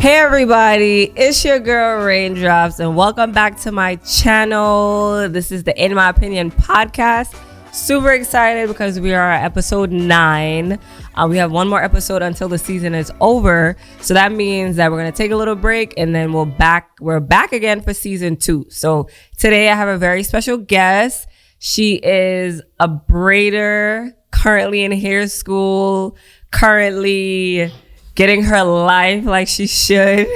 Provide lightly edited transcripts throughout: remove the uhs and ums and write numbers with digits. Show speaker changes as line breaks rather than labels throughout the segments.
Hey everybody, it's your girl Raindrops and welcome back to my channel. This is the In My Opinion podcast. Super excited because we are at episode 9. We have one more episode until the season is over. So that means that we're going to take a little break and then we're back again for season 2. So today I have a very special guest. She is a braider, currently in hair school, currently getting her life like she should.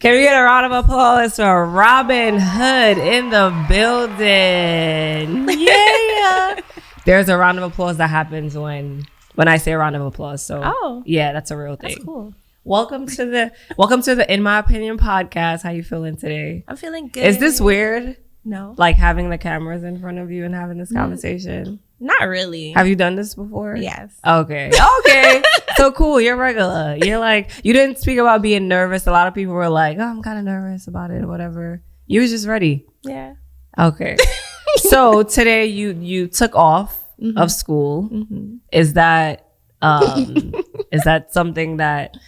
Can we get a round of applause for Robin Hood in the building? Yeah. There's a round of applause that happens when I say a round of applause. So yeah, that's a real thing.
That's cool.
Welcome to the In My Opinion podcast. How you feeling today?
I'm feeling good.
Is this weird?
No.
Like having the cameras in front of you and having this conversation?
Not really.
Have you done this before?
Yes.
Okay. So cool. You're regular. You're like, you didn't speak about being nervous. A lot of people were like, oh, I'm kind of nervous about it or whatever. You was just ready.
Yeah.
Okay. So today you took off of school. Mm-hmm. Is that something that,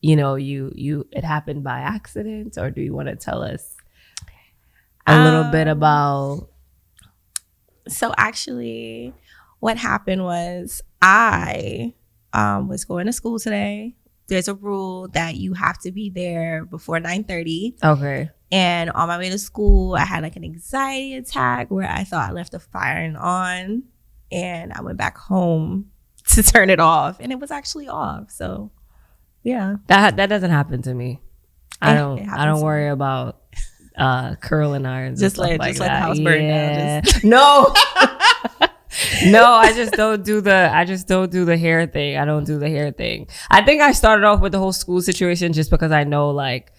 it happened by accident, or do you want to tell us a little bit about?
So actually what happened was I was going to school today. There's a rule that you have to be there before 9:30.
Okay.
And on my way to school, I had like an anxiety attack where I thought I left the fire on, and I went back home to turn it off, and it was actually off. So yeah.
That doesn't happen to me. I don't worry about curling irons.
Just let the house burn down.
No. No, I just don't do the hair thing. I don't do the hair thing. I think I started off with the whole school situation just because I know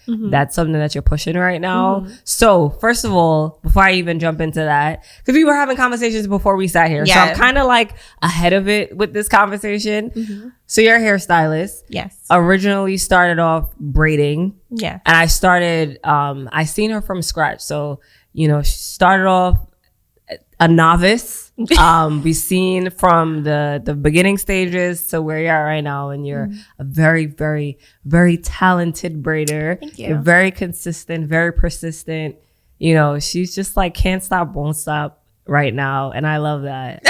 that's something that you're pushing right now. Mm-hmm. So first of all, before I even jump into that, because we were having conversations before we sat here. Yeah. So I'm kind of like ahead of it with this conversation. Mm-hmm. So you're a hairstylist.
Yes.
Originally started off braiding.
Yeah.
And I started, I seen her from scratch. So, she started off a novice. We've seen from the beginning stages to where you are right now, and you're a very, very, very talented braider.
Thank you.
You're very consistent, very persistent. She's just like can't stop, won't stop right now, and I love that.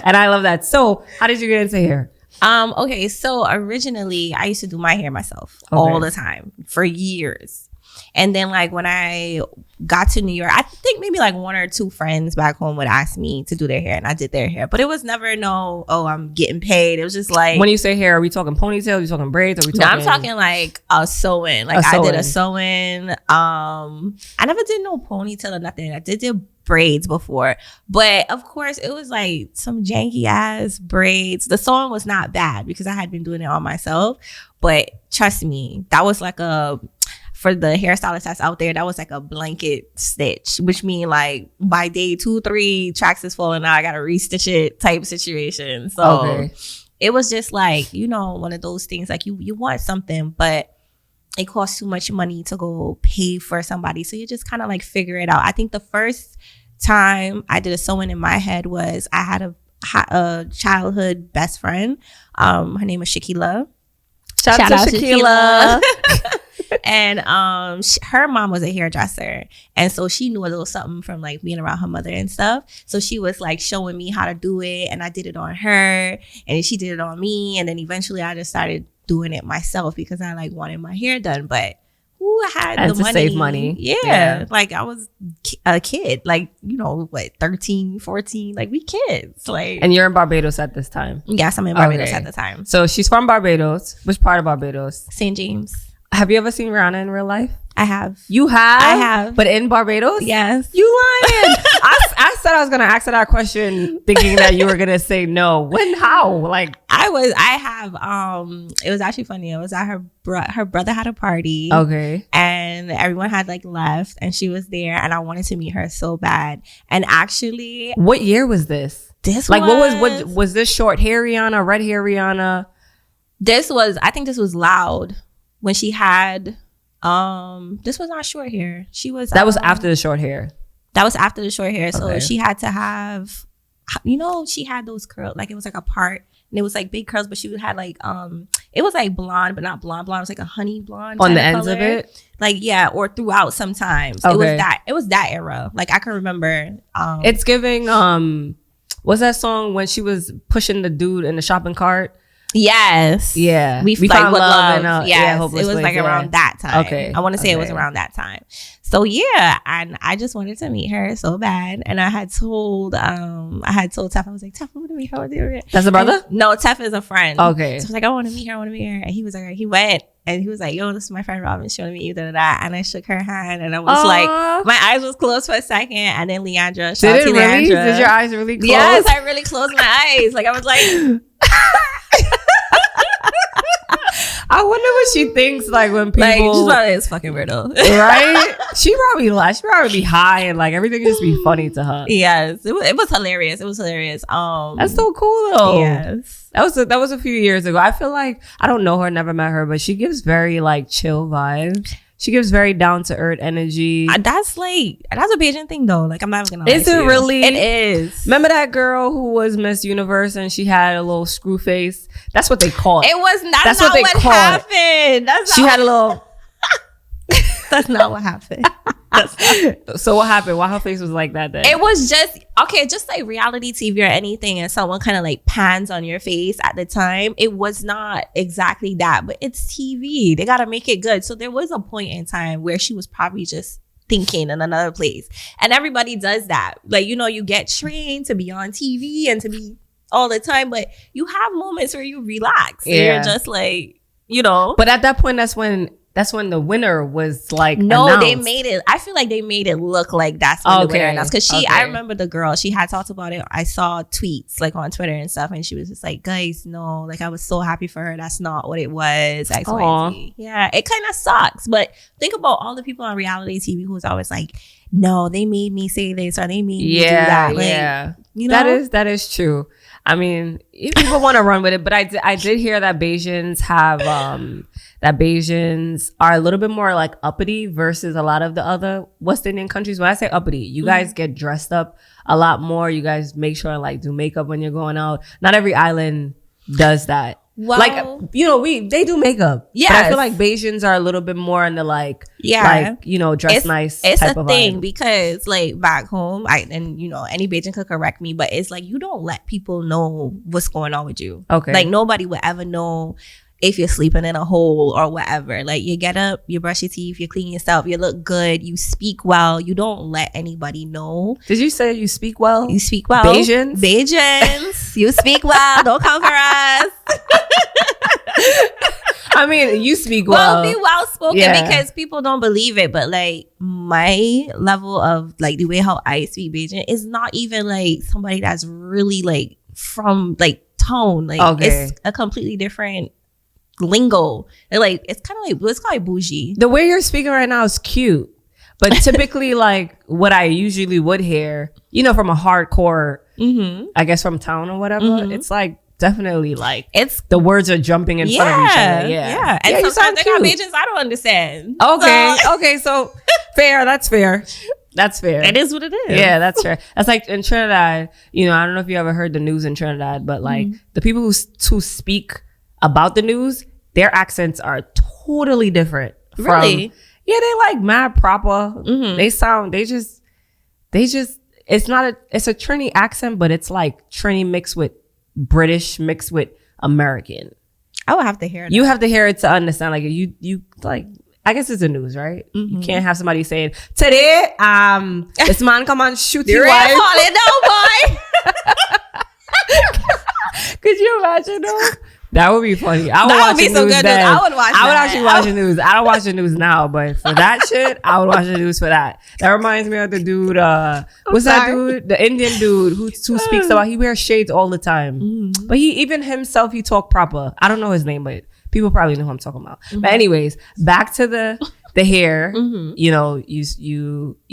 And I love that. So, how did you get into hair?
Okay, so originally I used to do my hair myself all the time for years. And then when I got to New York, I think maybe one or two friends back home would ask me to do their hair, and I did their hair. But it was never I'm getting paid. It was just
when you say hair, are we talking ponytails? Are we talking braids? Are we talking?
No, I'm talking a sewing. I did a sewing. I never did no ponytail or nothing. I did braids before, but of course it was some janky ass braids. The sewing was not bad because I had been doing it all myself, but trust me, that was for the hairstylist that's out there, that was a blanket stitch, which means by day 2-3 tracks is falling out, I gotta restitch it type situation. So it was just one of those things you want something, but it costs too much money to go pay for somebody, so you just kind of figure it out. I think the first time I did a sewing in my head was I had a childhood best friend. Her name was Shakila. Shout out to Shakila. And her mom was a hairdresser, and so she knew a little something from being around her mother and stuff. So she was showing me how to do it, and I did it on her, and she did it on me, and then eventually I just started doing it myself because I wanted my hair done. But I had the money.
Save money.
Yeah. I was a kid, 13, 14, we kids.
And you're in Barbados at this time?
Yes, I'm in Barbados at the time.
So she's from Barbados. Which part of Barbados?
St. James.
Have you ever seen Rihanna in real life?
I have.
You have?
I have.
But in Barbados?
Yes.
You lying. I said I was going to ask her that question thinking that you were going to say no. When? How?
It was actually funny. I was at her brother had a party.
Okay.
And everyone had left, and she was there, and I wanted to meet her so bad. And actually.
What year was this?
What
was this short hair Rihanna, red hair Rihanna?
I think this was Loud. When she had, this was not short hair.
That was after the short hair.
That was after the short hair. So she had to have, she had those curls. It was a part and it was like big curls, but she had like it was like blonde, but not blonde. It was like a honey blonde
on the ends of it.
Like, yeah, or throughout sometimes.
Okay.
It was that era. Like, I can remember.
It's giving, what's that song when she was pushing the dude in the shopping cart?
Yes.
Yeah.
We found love.
And,
yes.
Hopeless
it was
Place,
like around that time.
Okay.
I want to say it was around that time. So yeah, and I just wanted to meet her so bad. And I had told Tef, I was like, Tef, I want to meet her.
That's a brother?
No, Tef is a friend.
Okay.
So I was like, I want to meet her. And he was like, he went. And he was like, yo, this is my friend Robin. She want to meet you, da-da-da. And I shook her hand. And I was like, my eyes was closed for a second. And then Leandra, shout out to Leandra.
Did your eyes really close?
Yes, I really closed my eyes. Like, I was like...
I wonder what she thinks, like, when people...
Like, she's probably this fucking weirdo.
Right? She probably be high and, like, everything just be funny to her.
Yes. It was hilarious. It was hilarious.
That's so cool, though.
Yes.
That was a few years ago. I feel like, I don't know her, never met her, but she gives very, like, chill vibes. She gives very down-to-earth energy.
That's a Beijing thing, though. Like, I'm not even gonna lie
to you. Is it really?
It is.
Remember that girl who was Miss Universe and she had a little screw face? That's what they call it.
It was not. That's not what happened.
She had a little...
That's not what happened.
So what happened? Why her face was like that then?
It was just like reality TV or anything, and someone kind of like pans on your face at the time. It was not exactly that, but it's TV. They got to make it good. So there was a point in time where she was probably just thinking in another place. And everybody does that. Like, you know, you get trained to be on TV and to be all the time, but you have moments where you relax. And you're just like, you know.
But at that point, that's when the winner was like
announced. They made it. I feel like they made it look like that's when the winner announced. Because I remember the girl. She had talked about it. I saw tweets like on Twitter and stuff, and she was just like, "Guys, no, like I was so happy for her. That's not what it was." X, Y, Z. Yeah, it kind of sucks. But think about all the people on reality TV who's always like, "No, they made me say this or they made me do that." Like, you know,
that is true. I mean, if people want to run with it, but I did hear that Bajans have that Bajans are a little bit more like uppity versus a lot of the other West Indian countries. When I say uppity, you guys get dressed up a lot more. You guys make sure like do makeup when you're going out. Not every island does that. Well, like, you know, they do makeup. Yeah, but I feel like Bajans are a little bit more into like you know, dress nice.
It's
type
a
of
thing
vibe.
Because like back home, and you know, any Bajan could correct me, but it's like you don't let people know what's going on with you. Okay, like nobody would ever know if you're sleeping in a hole or whatever. Like, you get up, you brush your teeth, you clean yourself, you look good, you speak well. You don't let anybody know.
Did you say you speak well?
You speak well.
Bajans,
you speak well. Don't come for us.
I mean, you speak well.
Well, be well spoken because people don't believe it. But like my level of like the way how I speak Bajan is not even like somebody that's really like from like tone. Like it's a completely different lingo. And like it's kind of like, it's called bougie.
The way you're speaking right now is cute, but typically like what I usually would hear, you know, from a hardcore, I guess from town or whatever, it's like definitely like it's the words are jumping in front of each other. Yeah.
And sometimes they got Bajans I don't understand.
Okay, so fair. That's fair.
It is what it is.
Yeah, that's fair. That's like in Trinidad, you know, I don't know if you ever heard the news in Trinidad, but like the people who speak about the news, their accents are totally different.
Really?
Yeah, they like mad proper. They just it's a Trini accent, but it's like Trini mixed with British mixed with American.
I would have to hear it.
You have to hear it to understand. Like you like, I guess it's the news, right? You can't have somebody saying, today, this man come and shoot your wife.
Boy.
Could you imagine though? That would be funny. I would
that
watch
would be
the
so
news
good.
then.
I would watch
I would
that.
actually watch the news. I don't watch the news now, but for that shit, I would watch the news for that. That reminds me of the dude, that dude? The Indian dude who speaks about, he wears shades all the time. But he talk proper. I don't know his name, but people probably know who I'm talking about. But anyways, back to the hair. You know, you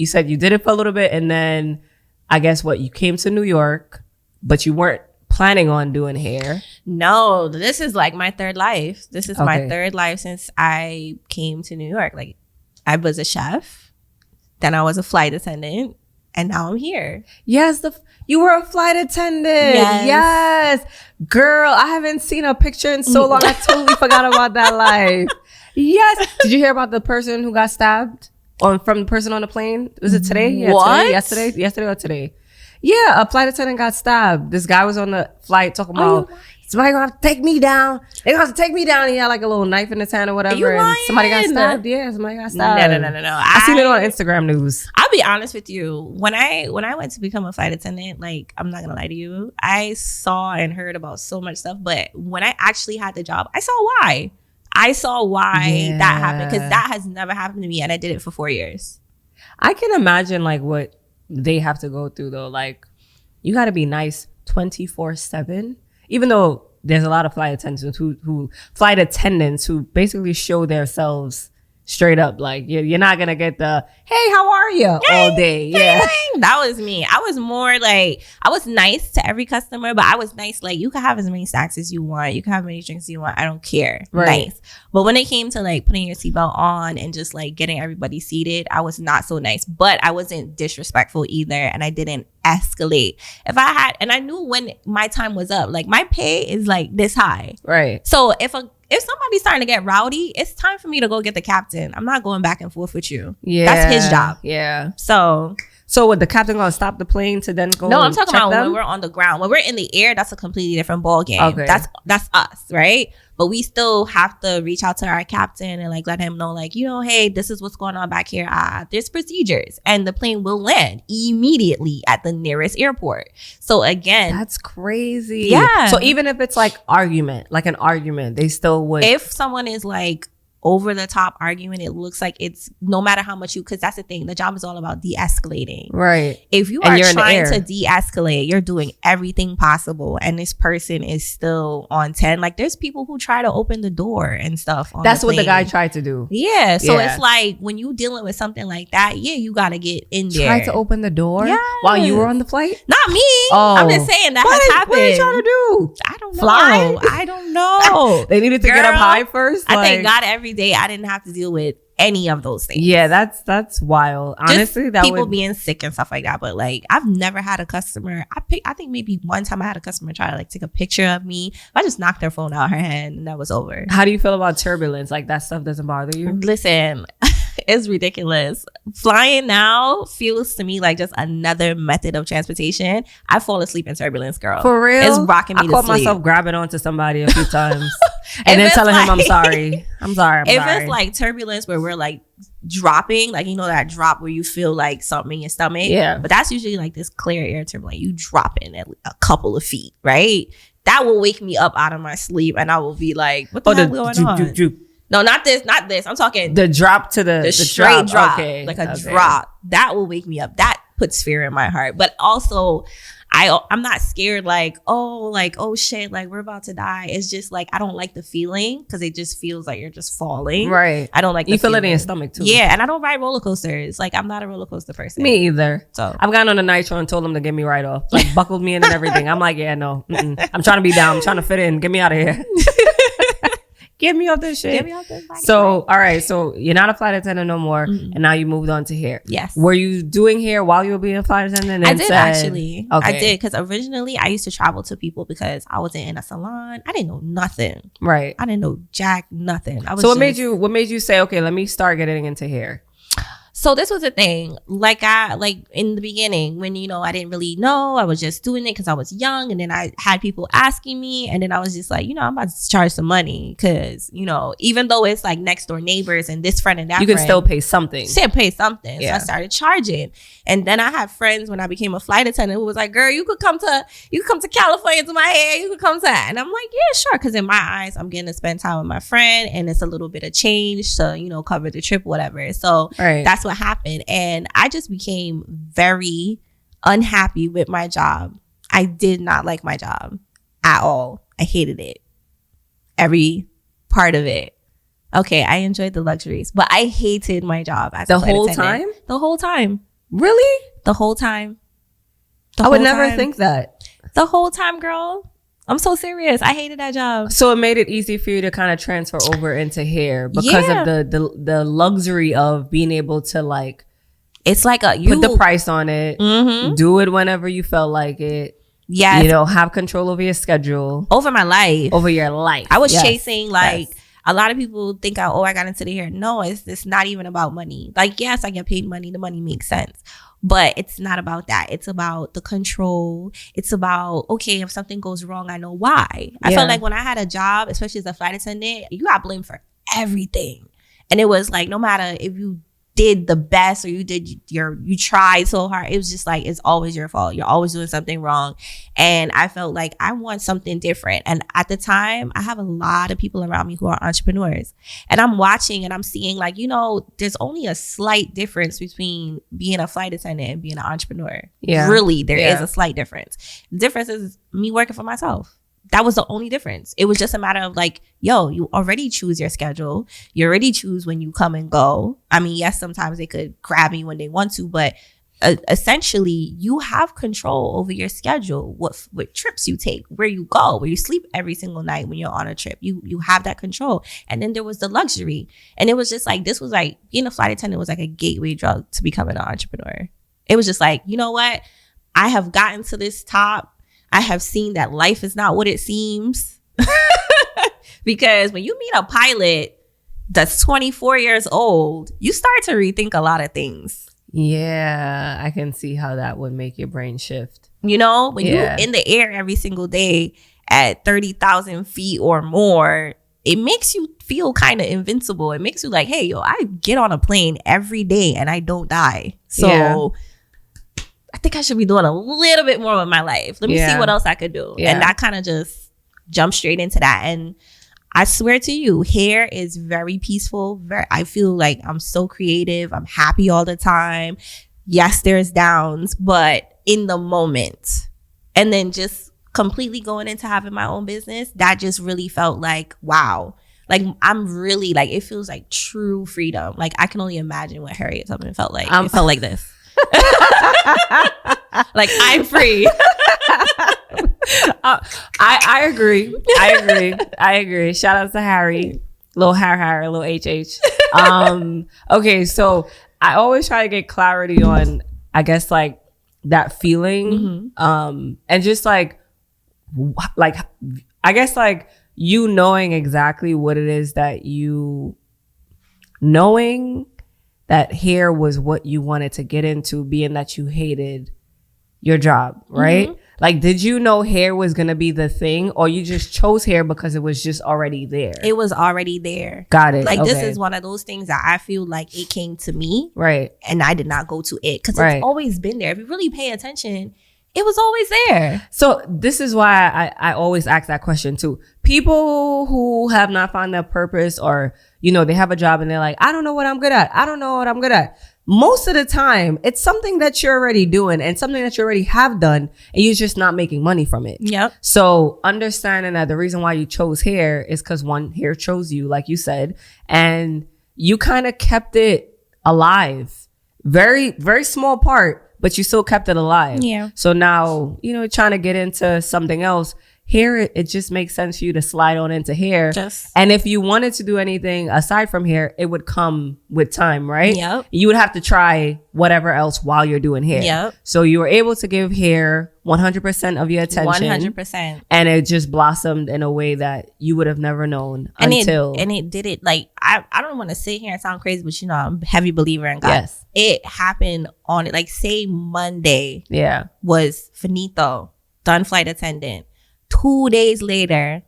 said you did it for a little bit, and then I guess you came to New York, but you weren't planning on doing hair.
No, this is like my third life. This is my third life since I came to New York. Like, I was a chef, then I was a flight attendant, And now I'm here.
Yes, you were a flight attendant. Yes. Girl, I haven't seen a picture in so long. I totally forgot about that life. Yes. Did you hear about the person who got stabbed? From the person on the plane? Was it today? Yeah,
what?
Today? Yesterday or today? Yeah, a flight attendant got stabbed. This guy was on the flight talking about, somebody gonna have to take me down. They gonna have to take me down. He had like a little knife in his hand or whatever. And somebody got stabbed. Yeah, somebody got stabbed.
No.
I seen it on Instagram news.
I'll be honest with you. When I went to become a flight attendant, like, I'm not gonna lie to you, I saw and heard about so much stuff. But when I actually had the job, I saw why. That happened, because that has never happened to me, and I did it for 4 years.
I can imagine like what they have to go through though. Like, you got to be nice 24/7, even though there's a lot of flight attendants who basically show themselves straight up. Like, you're not gonna get the hey, how are you all day. Yeah,
that was me. I was more like, I was nice to every customer, but I was nice, like, you can have as many snacks as you want, you can have as many drinks as you want, I don't care.
Right.
Nice. But when it came to like putting your seatbelt on and just like getting everybody seated, I was not so nice. But I wasn't disrespectful either, and I didn't escalate. And I knew when my time was up, like, my pay is like this high.
Right.
So if somebody's starting to get rowdy, it's time for me to go get the captain. I'm not going back and forth with you.
Yeah.
That's his job.
Yeah.
So
would the captain gonna stop the plane to then go?
No, I'm talking about
them?
when we're on the ground. When we're in the air, that's a completely different ball game.
Okay.
That's us, right? But we still have to reach out to our captain and like let him know, like, hey, this is what's going on back here. There's procedures, and the plane will land immediately at the nearest airport. So again,
that's crazy.
Yeah.
So even if it's like an argument, they still would.
If someone is like over the top arguing, it looks like it's no matter how much because that's the thing, the job is all about de-escalating.
Right.
If you are trying to de-escalate, you're doing everything possible, and this person is still on 10. Like, there's people who try to open the door and stuff on
that's
the
what the
plane.
guy tried to do.
Yeah. So it's like, when you dealing with something like that, you gotta get in there.
Tried to open the door while you were on the flight?
Not me.
Oh.
I'm just saying that has happened.
What are you trying to do?
I don't know.
Fly?
I don't know.
They needed to get up high first.
I thank God every day I didn't have to deal with any of those things.
Yeah, that's wild. Honestly,
just people being sick and stuff like that. But like, I've never had a customer. I think maybe one time I had a customer try to like take a picture of me. I just knocked their phone out of her hand, and that was over.
How do you feel about turbulence? Like, that stuff doesn't bother you?
Listen, it's ridiculous. Flying now feels to me like just another method of transportation. I fall asleep in turbulence, girl.
For real?
It's rocking me to sleep.
I caught myself grabbing onto somebody a few times and then telling him I'm sorry. I'm sorry.
It's like turbulence where we're like dropping, like, that drop where you feel like something in your stomach.
Yeah.
But that's usually like this clear air turbulence. You dropping at a couple of feet, right? That will wake me up out of my sleep, and I will be like, what the hell going on?
Droop.
No, not this. I'm talking
the drop to the
straight drop.
Okay.
Like a drop. That will wake me up. That puts fear in my heart. But also, I'm not scared like, oh shit, like we're about to die. It's just like, I don't like the feeling, because it just feels like you're just falling.
Right.
I don't like
you feel it in your stomach too.
Yeah, and I don't ride roller coasters. Like, I'm not a roller coaster person.
Me either.
So
I've gone on a nitro and told them to get me right off. Like, buckled me in and everything. I'm like, yeah, no. I'm trying to be down. I'm trying to fit in. Get me out of here. Get me off this shit.
Get me off this.
So, all right. So you're not a flight attendant no more, and now you moved on to hair.
Yes.
Were you doing hair while you were being a flight attendant?
I did actually.
Okay.
I did, because originally I used to travel to people because I wasn't in a salon. I didn't know nothing.
Right.
I didn't know jack nothing.
So what made you say, okay, let me start getting into hair?
So this was the thing, like in the beginning when, I didn't really know, I was just doing it because I was young. And then I had people asking me, and then I was just like, I'm about to charge some money because, even though it's like next door neighbors and this friend and that
you can still pay something.
Still pay something.
Yeah.
So I started charging. And then I had friends when I became a flight attendant who was like, girl, you could come to California to my hair. You could come to that. And I'm like, yeah, sure. Because in my eyes, I'm getting to spend time with my friend, and it's a little bit of change to, cover the trip, whatever. So that's what happened. And I just became very unhappy with my job. I did not like my job at all. I hated it. Every part of it. Okay, I enjoyed the luxuries, but I hated my job as a flight attendant. The whole time?
Really?
The whole time.
I would never think that.
The whole time, girl. I'm so serious. I hated that job.
So it made it easy for you to kind of transfer over into hair because of the luxury of being able to like
It's like
put the price on it. Mm-hmm. Do it whenever you felt like it.
Yes.
You know, have control over your schedule.
Over my life.
Over your life.
I was chasing like a lot of people think I got into the hair. No, it's not even about money. Like, yes, I get paid money. The money makes sense. But it's not about that. It's about the control. It's about, okay, if something goes wrong, I know why. I felt like when I had a job, especially as a flight attendant, you got blamed for everything. And it was like, no matter if you did the best or you tried so hard, it was just like, it's always your fault. You're always doing something wrong. And I felt like I want something different. And at the time, I have a lot of people around me who are entrepreneurs, and I'm watching and I'm seeing like, you know, there's only a slight difference between being a flight attendant and being an entrepreneur. Yeah. Really, there is a slight difference. The difference is me working for myself. That was the only difference. It was just a matter of like, yo, you already choose your schedule. You already choose when you come and go. I mean, yes, sometimes they could grab me when they want to, but essentially you have control over your schedule, what trips you take, where you go, where you sleep every single night when you're on a trip. You have that control. And then there was the luxury. And it was just like, this was like, being a flight attendant was like a gateway drug to becoming an entrepreneur. It was just like, you know what? I have gotten to this top. I have seen that life is not what it seems. Because when you meet a pilot that's 24 years old, you start to rethink a lot of things.
Yeah, I can see how that would make your brain shift.
You know, when you're in the air every single day at 30,000 feet or more, it makes you feel kind of invincible. It makes you like, hey, yo, I get on a plane every day and I don't die. So I think I should be doing a little bit more with my life. Let me see what else I could do. And that kind of just jumped straight into that. And I swear to you, hair is very peaceful. I feel like I'm so creative. I'm happy all the time. Yes, there's downs, but in the moment. And then just completely going into having my own business, that just really felt like, wow. Like, I'm really like, it feels like true freedom. Like, I can only imagine what Harriet Tubman felt like. It felt like this. Like, I'm free.
I agree. Shout out to Harry, little Harry, little HH. Okay, so I always try to get clarity on, I guess, like that feeling, and just like I guess like you knowing exactly what it is that you knowing that hair was what you wanted to get into, being that you hated your job, right? Like, did you know hair was going to be the thing, or you just chose hair because it was just already there?
It was already there.
Got it.
Like, this is one of those things that I feel like it came to me.
Right.
And I did not go to it because it's always been there. If you really pay attention, it was always there.
So this is why I always ask that question too. People who have not found their purpose, or, you know, they have a job and they're like, I don't know what I'm good at. I don't know what I'm good at. Most of the time, it's something that you're already doing and something that you already have done, and you're just not making money from it.
Yep.
So understanding that the reason why you chose hair is because one, hair chose you, like you said, and you kind of kept it alive. Very, very small part, but you still kept it alive.
Yeah.
So now, you know, trying to get into something else, hair, it just makes sense for you to slide on into hair. And if you wanted to do anything aside from hair, it would come with time, right?
Yep.
You would have to try whatever else while you're doing hair.
Yep.
So you were able to give hair 100% of your attention.
100%.
And it just blossomed in a way that you would have never known until.
It did it like, I don't want to sit here and sound crazy, but you know, I'm a heavy believer in God.
Yes.
It happened on it. Like, say Monday was finito, done flight attendant. 2 days later,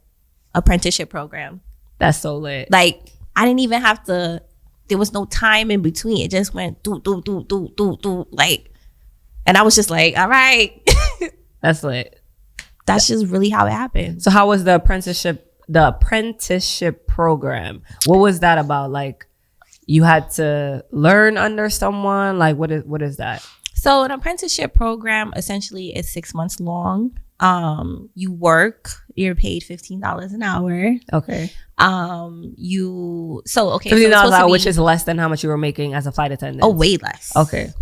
apprenticeship program.
That's so lit.
Like, I didn't even have to, there was no time in between. It just went do, like, and I was just like, all right.
That's lit.
That's just really how it happened.
So how was the apprenticeship program? What was that about? Like, you had to learn under someone? Like, what is that?
So an apprenticeship program essentially is 6 months long. You work, you're paid $15 an hour.
Okay.
$15
an hour, which is less than how much you were making as a flight attendant.
Oh, way less.
Okay.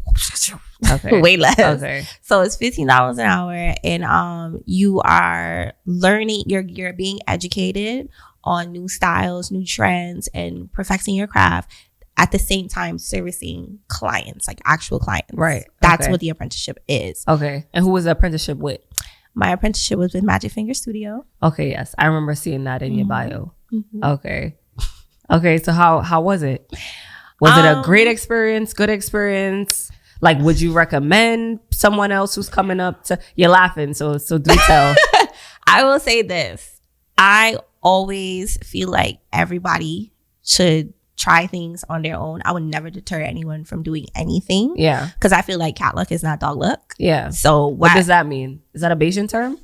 Okay.
Way less.
Okay.
So it's $15 an hour, and you are learning, you're being educated on new styles, new trends, and perfecting your craft. at the same time servicing clients, like actual clients.
Right.
That's what the apprenticeship is.
Okay. And who was the apprenticeship with?
My apprenticeship was with Magic Finger Studio.
Okay, yes. I remember seeing that in your bio. Okay. Okay, so how was it? Was it a great experience, good experience? Like, would you recommend someone else who's coming up to... You're laughing, so do tell.
I will say this. I always feel like everybody should try things on their own. I would never deter anyone from doing anything.
Yeah.
Because I feel like cat luck is not dog luck.
Yeah.
So
what does that mean? Is that a Bayesian term?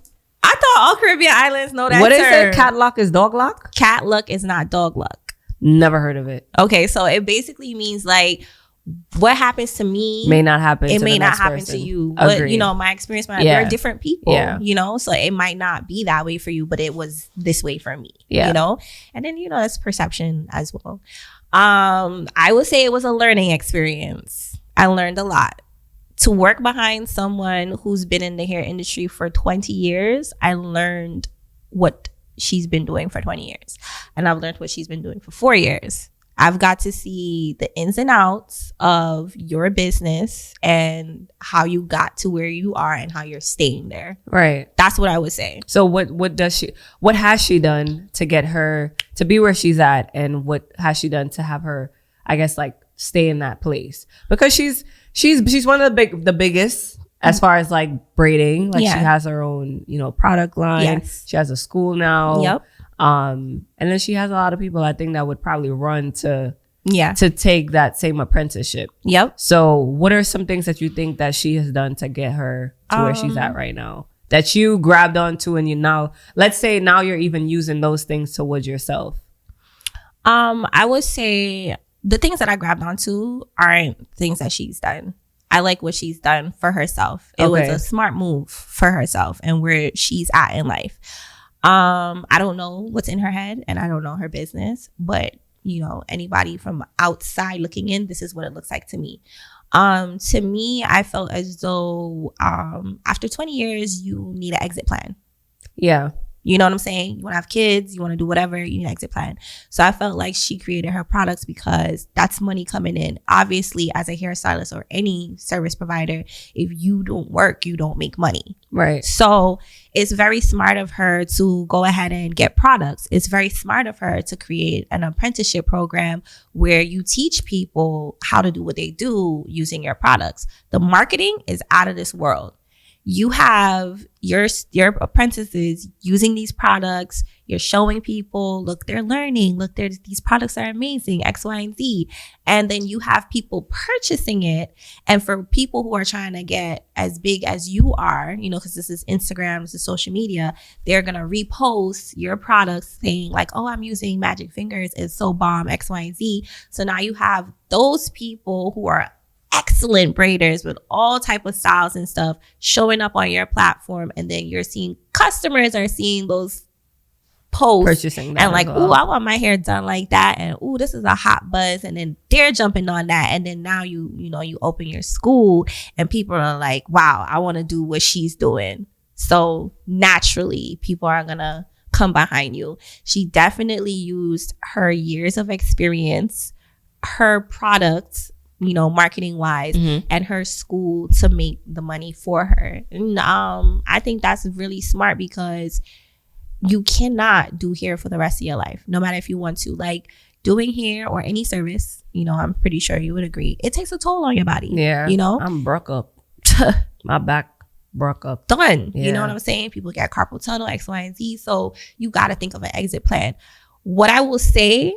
I thought all Caribbean islands know that
What
term.
is it? Cat luck is dog luck?
Cat luck is not dog luck.
Never heard of it.
Okay, so it basically means like what happens to me
may not happen.
It
to
may
the
not
next
happen
person.
to you.
Agreed.
But, you know, my experience, we're different people.
Yeah.
You know, so it might not be that way for you, but it was this way for me.
Yeah.
You know, and then you know that's perception as well. I would say it was a learning experience. I learned a lot. To work behind someone who's been in the hair industry for 20 years, I learned what she's been doing for 20 years. And I've learned what she's been doing for 4 years. I've got to see the ins and outs of your business and how you got to where you are and how you're staying there.
Right.
That's what I would say.
So what has she done to get her to be where she's at, and what has she done to have her, I guess, like stay in that place? Because she's one of the biggest as far as like braiding. Like she has her own, you know, product line.
Yes.
She has a school now.
Yep.
And then she has a lot of people I think that would probably run to take that same apprenticeship.
Yep.
So what are some things that you think that she has done to get her to where she's at right now, that you grabbed onto, and you now, let's say now you're even using those things towards yourself?
I would say the things that I grabbed onto aren't things that she's done. I like what she's done for herself. It was a smart move for herself and where she's at in life. I don't know what's in her head and I don't know her business, but you know, anybody from outside looking in, this is what it looks like to me. To me, I felt as though after 20 years, you need an exit plan.
Yeah.
You know what I'm saying? You want to have kids, you want to do whatever, you need an exit plan. So I felt like she created her products because that's money coming in. Obviously, as a hairstylist or any service provider, if you don't work, you don't make money.
Right.
So it's very smart of her to go ahead and get products. It's very smart of her to create an apprenticeship program where you teach people how to do what they do using your products. The marketing is out of this world. You have your apprentices using these products. You're showing people, look, they're learning. Look, these products are amazing, X, Y, and Z. And then you have people purchasing it. And for people who are trying to get as big as you are, you know, because this is Instagram, this is social media, they're going to repost your products saying like, oh, I'm using Magic Fingers. It's so bomb, X, Y, and Z. So now you have those people who are excellent braiders with all type of styles and stuff showing up on your platform, and then you're seeing customers are seeing those posts
purchasing that
and like,
well.
oh, I want my hair done like that, and oh, this is a hot buzz, and then they're jumping on that, and then now you open your school and people are like, wow, I want to do what she's doing. So naturally people are gonna come behind you. She definitely used her years of experience, her products, you know, marketing wise, and her school to make the money for her. And I think that's really smart because you cannot do hair for the rest of your life, no matter if you want to. Like doing hair or any service, you know, I'm pretty sure you would agree, it takes a toll on your body.
Yeah.
You know,
I'm broke up. My back broke up.
Done.
Yeah.
You know what I'm saying? People get carpal tunnel, X, Y, and Z. So you got to think of an exit plan. What I will say,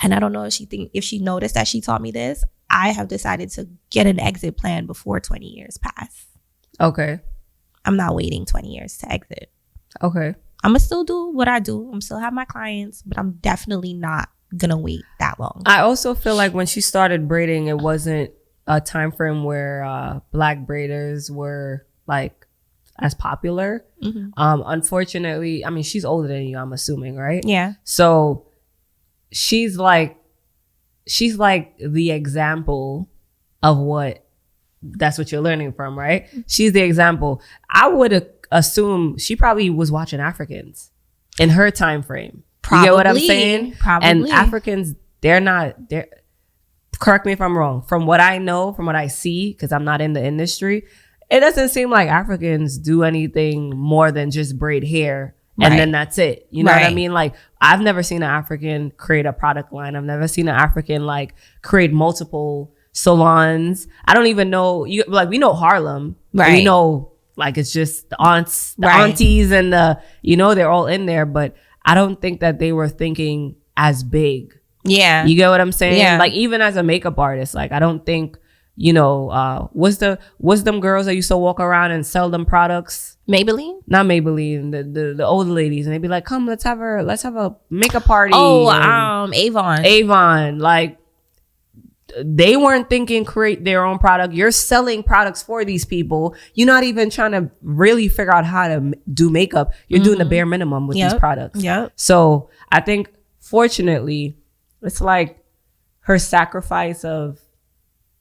and I don't know if she noticed that she taught me this, I have decided to get an exit plan before 20 years pass.
Okay.
I'm not waiting 20 years to exit.
Okay.
I'm going to still do what I do. I'm still have my clients, but I'm definitely not going to wait that long.
I also feel like when she started braiding, it wasn't a time frame where Black braiders were like as popular. Unfortunately, I mean, she's older than you, I'm assuming, right?
Yeah.
So she's like the example of that's what you're learning from, right? She's the example. I would assume she probably was watching Africans in her time frame.
Probably.
You get what I'm saying?
Probably.
And Africans, they're correct me if I'm wrong, from what I know, from what I see, because I'm not in the industry, it doesn't seem like Africans do anything more than just braid hair. And then that's it. You know what I mean? Like, I've never seen an African create a product line. I've never seen an African like create multiple salons. I don't even know. We know Harlem. Right. We know like it's just the aunts, the aunties, and they're all in there. But I don't think that they were thinking as big. Yeah. You get what I'm saying? Yeah. Like, even as a makeup artist, like, I don't think, what's them girls that used to walk around and sell them products?
Maybelline?
Not Maybelline, the older ladies, and they'd be like, come, let's have a makeup party.
Avon.
Avon. Like, they weren't thinking create their own product. You're selling products for these people. You're not even trying to really figure out how to do makeup. You're doing the bare minimum with these products. Yep. So I think, fortunately, it's like her sacrifice of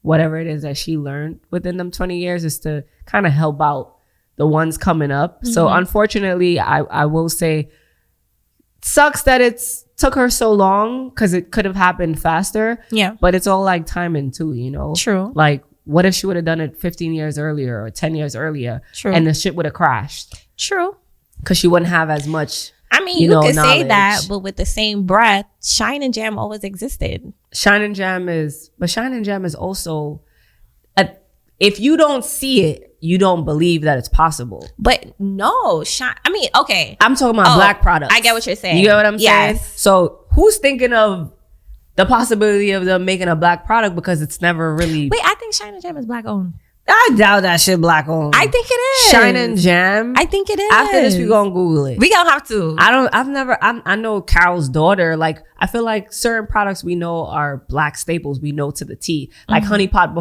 whatever it is that she learned within them 20 years is to kind of help out the ones coming up. So unfortunately, I will say, sucks that it's took her so long, because it could have happened faster. Yeah. But it's all like timing too, True. Like, what if she would have done it 15 years earlier or 10 years earlier? True. And the shit would have crashed. True. Because she wouldn't have as much.
I mean, you could say that, but with the same breath, Shine and Jam always existed.
Shine and Jam is also, if you don't see it, you don't believe that it's possible.
But no, okay.
I'm talking about black products.
I get what you're saying.
You get what I'm saying? So who's thinking of the possibility of them making a black product, because it's never really...
Wait, I think Shine and Jam is black owned.
I doubt that shit black owned.
I think it is.
Shine and Jam.
I think it is.
After this, we gonna Google it.
We gonna have to.
I know Carol's daughter. Like, I feel like certain products we know are black staples. We know to the T. Like Honey Pot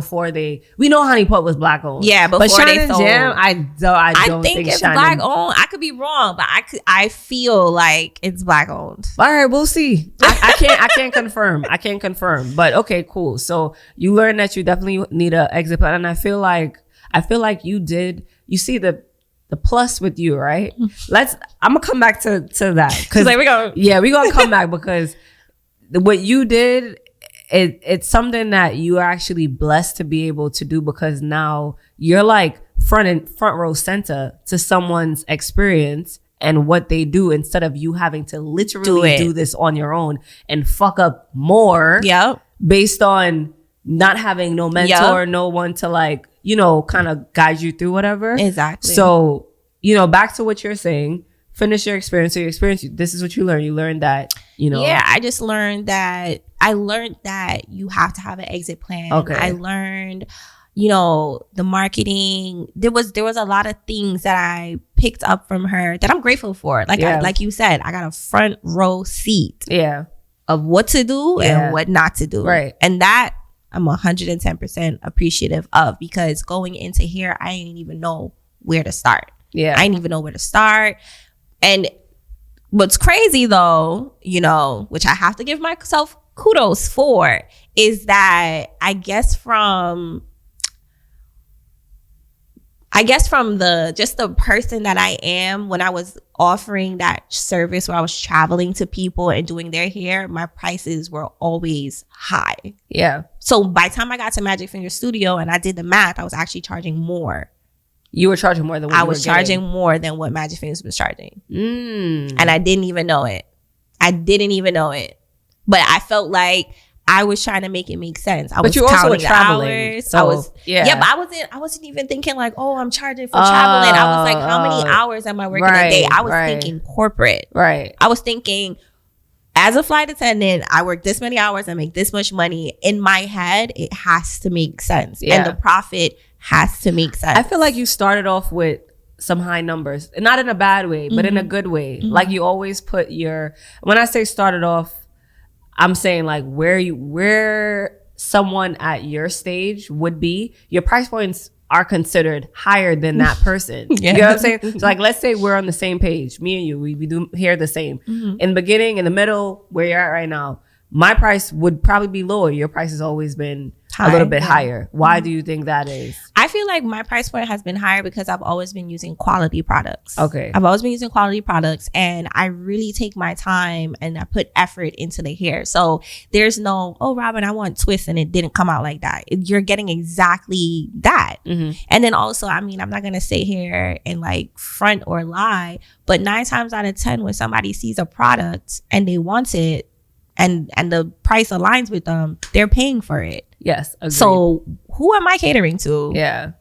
we know Honey Pot was black owned.
Yeah, before
but Shine
they
and
sold.
Jam, I don't think
it's
Shine
black owned. I could be wrong, but I feel like it's black owned.
All right, we'll see. I can't confirm. I can't confirm. But okay, cool. So you learned that you definitely need an exit plan, and I feel like you see the plus with you, right? I'm gonna come back to that, because we're gonna come back, because what you did, it's something that you are actually blessed to be able to do, because now you're like front row center to someone's experience and what they do, instead of you having to literally do this on your own and fuck up more based on not having no mentor, no one to like, kind of guide you through whatever. Exactly. So, back to what you're saying, finish your experience. So your experience, this is what you learned. You learned that,
Yeah, I just learned that, you have to have an exit plan. Okay. I learned, the marketing. There was a lot of things that I picked up from her that I'm grateful for. Like, like you said, I got a front row seat. Yeah. Of what to do and what not to do. Right. And that I'm 110% appreciative of, because going into here, I didn't even know where to start. Yeah. I didn't even know where to start. And what's crazy though, which I have to give myself kudos for, is that I guess from the person that I am, when I was offering that service where I was traveling to people and doing their hair, my prices were always high. Yeah. So by the time I got to Magic Finger Studio and I did the math, I was actually charging more.
You were charging more than what
I was charging more than what Magic Fingers was charging. And I didn't even know it. But I felt like I was trying to make it make sense.
But you also were traveling.
So, but I wasn't even thinking like, oh, I'm charging for traveling. I was like, how many hours am I working a day? I was thinking corporate. Right. I was thinking, as a flight attendant, I work this many hours, I make this much money. In my head, it has to make sense. Yeah. And the profit has to make sense.
I feel like you started off with some high numbers. Not in a bad way, but in a good way. Like, you always put when I say started off, I'm saying like where someone at your stage would be, your price points are considered higher than that person. You know what I'm saying? So like, let's say we're on the same page, me and you, we do hair the same. In the beginning, in the middle, where you're at right now, my price would probably be lower. Your price has always been a little bit higher. Why do you think that is?
I feel like my price point has been higher because I've always been using quality products.
Okay.
I've always been using quality products, and I really take my time and I put effort into the hair. So there's no, oh, Robin, I want twists and it didn't come out like that. You're getting exactly that. And then also, I mean, I'm not going to sit here and like front or lie, but 9 times out of 10, when somebody sees a product and they want it, and the price aligns with them, they're paying for it.
Yes. Agreed.
So who am I catering to?
Yeah.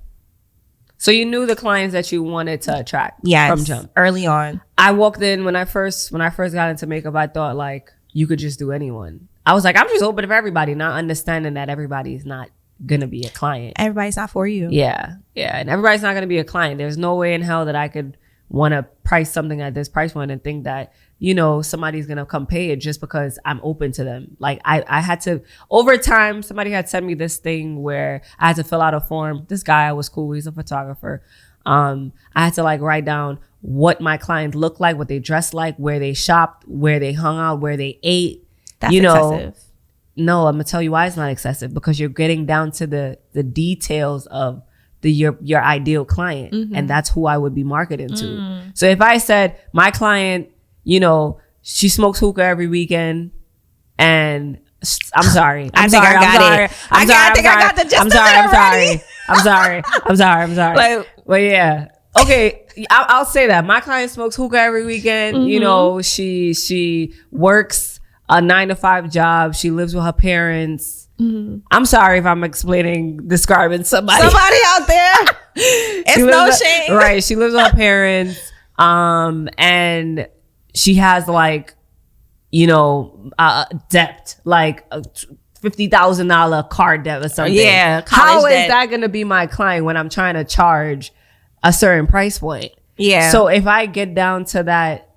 So you knew the clients that you wanted to attract from jump.
Early on.
I walked in when I first got into makeup, I thought like you could just do anyone. I was like, I'm just open to everybody, not understanding that everybody's not gonna be a client.
Everybody's not for you.
Yeah. Yeah. And everybody's not gonna be a client. There's no way in hell that I could want to price something at this price point and think that, you know, somebody's gonna come pay it just because I'm open to them. Like I had to, over time, somebody had sent me this thing where I had to fill out a form. This guy was cool, he's a photographer. I had to like write down what my clients looked like, what they dressed like, where they shopped, where they hung out, where they ate.
That's
excessive. No, I'm gonna tell you why it's not excessive, because you're getting down to the details of your ideal client, and that's who I would be marketing to. So if I said my client, you know, she smokes hookah every weekend, and I'm sorry.
I think I got the gist of it already.
I'm sorry. Like, well, yeah. Okay, I'll say that. My client smokes hookah every weekend. You know, she works a 9-to-5 job. She lives with her parents. I'm sorry if I'm describing somebody
out there. It's no shame.
Right. She lives with her parents. And she has like, you know, debt, like a $50,000 car debt or something.
Yeah.
How is that going to be my client when I'm trying to charge a certain price point?
Yeah.
So if I get down to that,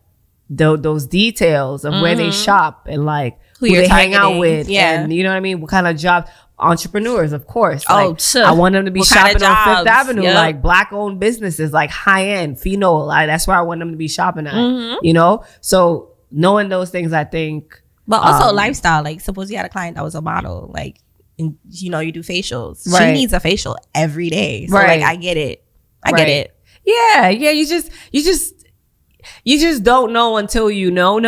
those details of where they shop and like who they hang out with, and you know what I mean, what kind of job, entrepreneurs, of course. I want them to be shopping on Fifth Avenue, like Black-owned businesses, like high-end, phenol. Like, that's where I want them to be shopping at. You know, so knowing those things, I think.
But also lifestyle. Like, suppose you had a client that was a model, like, and, you know, you do facials.
Right.
She needs a facial every day. So like, I get it. I get it.
Yeah. You just don't know until you know.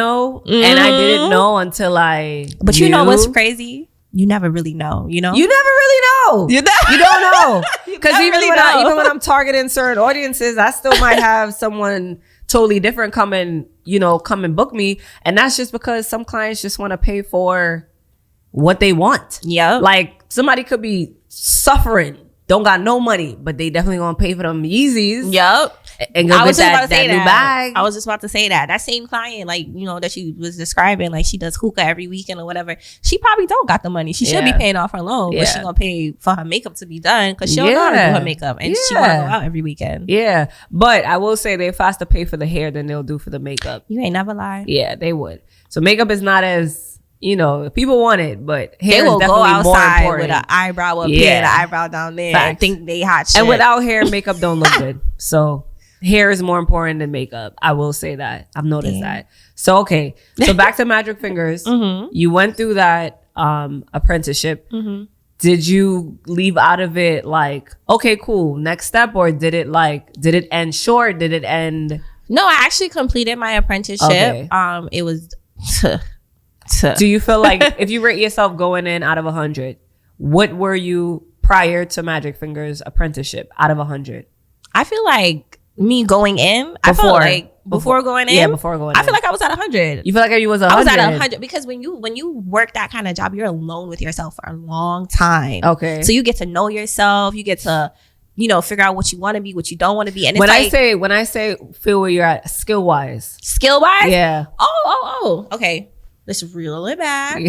And I didn't know until
But you know what's crazy? You never really know, you know?
You never really know. You don't know. Because even when I'm targeting certain audiences, I still might have someone totally different come and book me. And that's just because some clients just want to pay for what they want.
Yeah.
Like somebody could be suffering, don't got no money, but they definitely gonna pay for them Yeezys.
Yep.
And go get that new bag.
I was just about to say that. That same client, like, you know, that she was describing, like she does hookah every weekend or whatever. She probably don't got the money. She should be paying off her loan, but she gonna pay for her makeup to be done because she don't know how to do her makeup, and she wanna go out every weekend. Yeah, but I will say they're faster to pay for the hair than they'll do for the makeup. You ain't never lied. Yeah, they would. So makeup is not as, you know, people want it, but hair is definitely more important. With an eyebrow up here and an eyebrow down there. Facts. And think they hot shit. And without hair, makeup don't look good. So hair is more important than makeup. I will say that. I've noticed that. So, okay. So back to Magic Fingers. You went through that apprenticeship. Did you leave out of it like, okay, cool, next step? Or did it end short? Did it end? No, I actually completed my apprenticeship. Okay. It was... Do you feel like if you rate yourself going in out of 100, what were you prior to Magic Fingers apprenticeship out of 100? I feel like me going in, before going in. Yeah, before going in. I feel like I was at 100. You feel like you was 100? I was at 100 because when you work that kind of job, you're alone with yourself for a long time. Okay. So you get to know yourself. You get to, you know, figure out what you want to be, what you don't want to be. And it's when I say feel where you're at, skill wise. Yeah. Oh. Okay. Let's reel it back.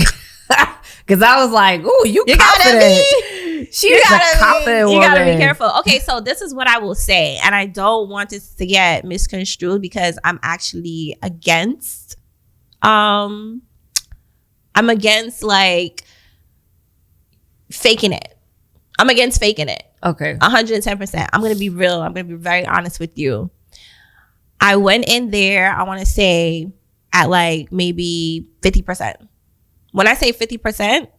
Because I was like, ooh, you confident. You gotta be careful. Okay, so this is what I will say. And I don't want this to get misconstrued because I'm actually against, like faking it. I'm against faking it. Okay. 110%. I'm going to be real. I'm going to be very honest with you. I went in there, I want to say, at like maybe 50%. When I say 50%,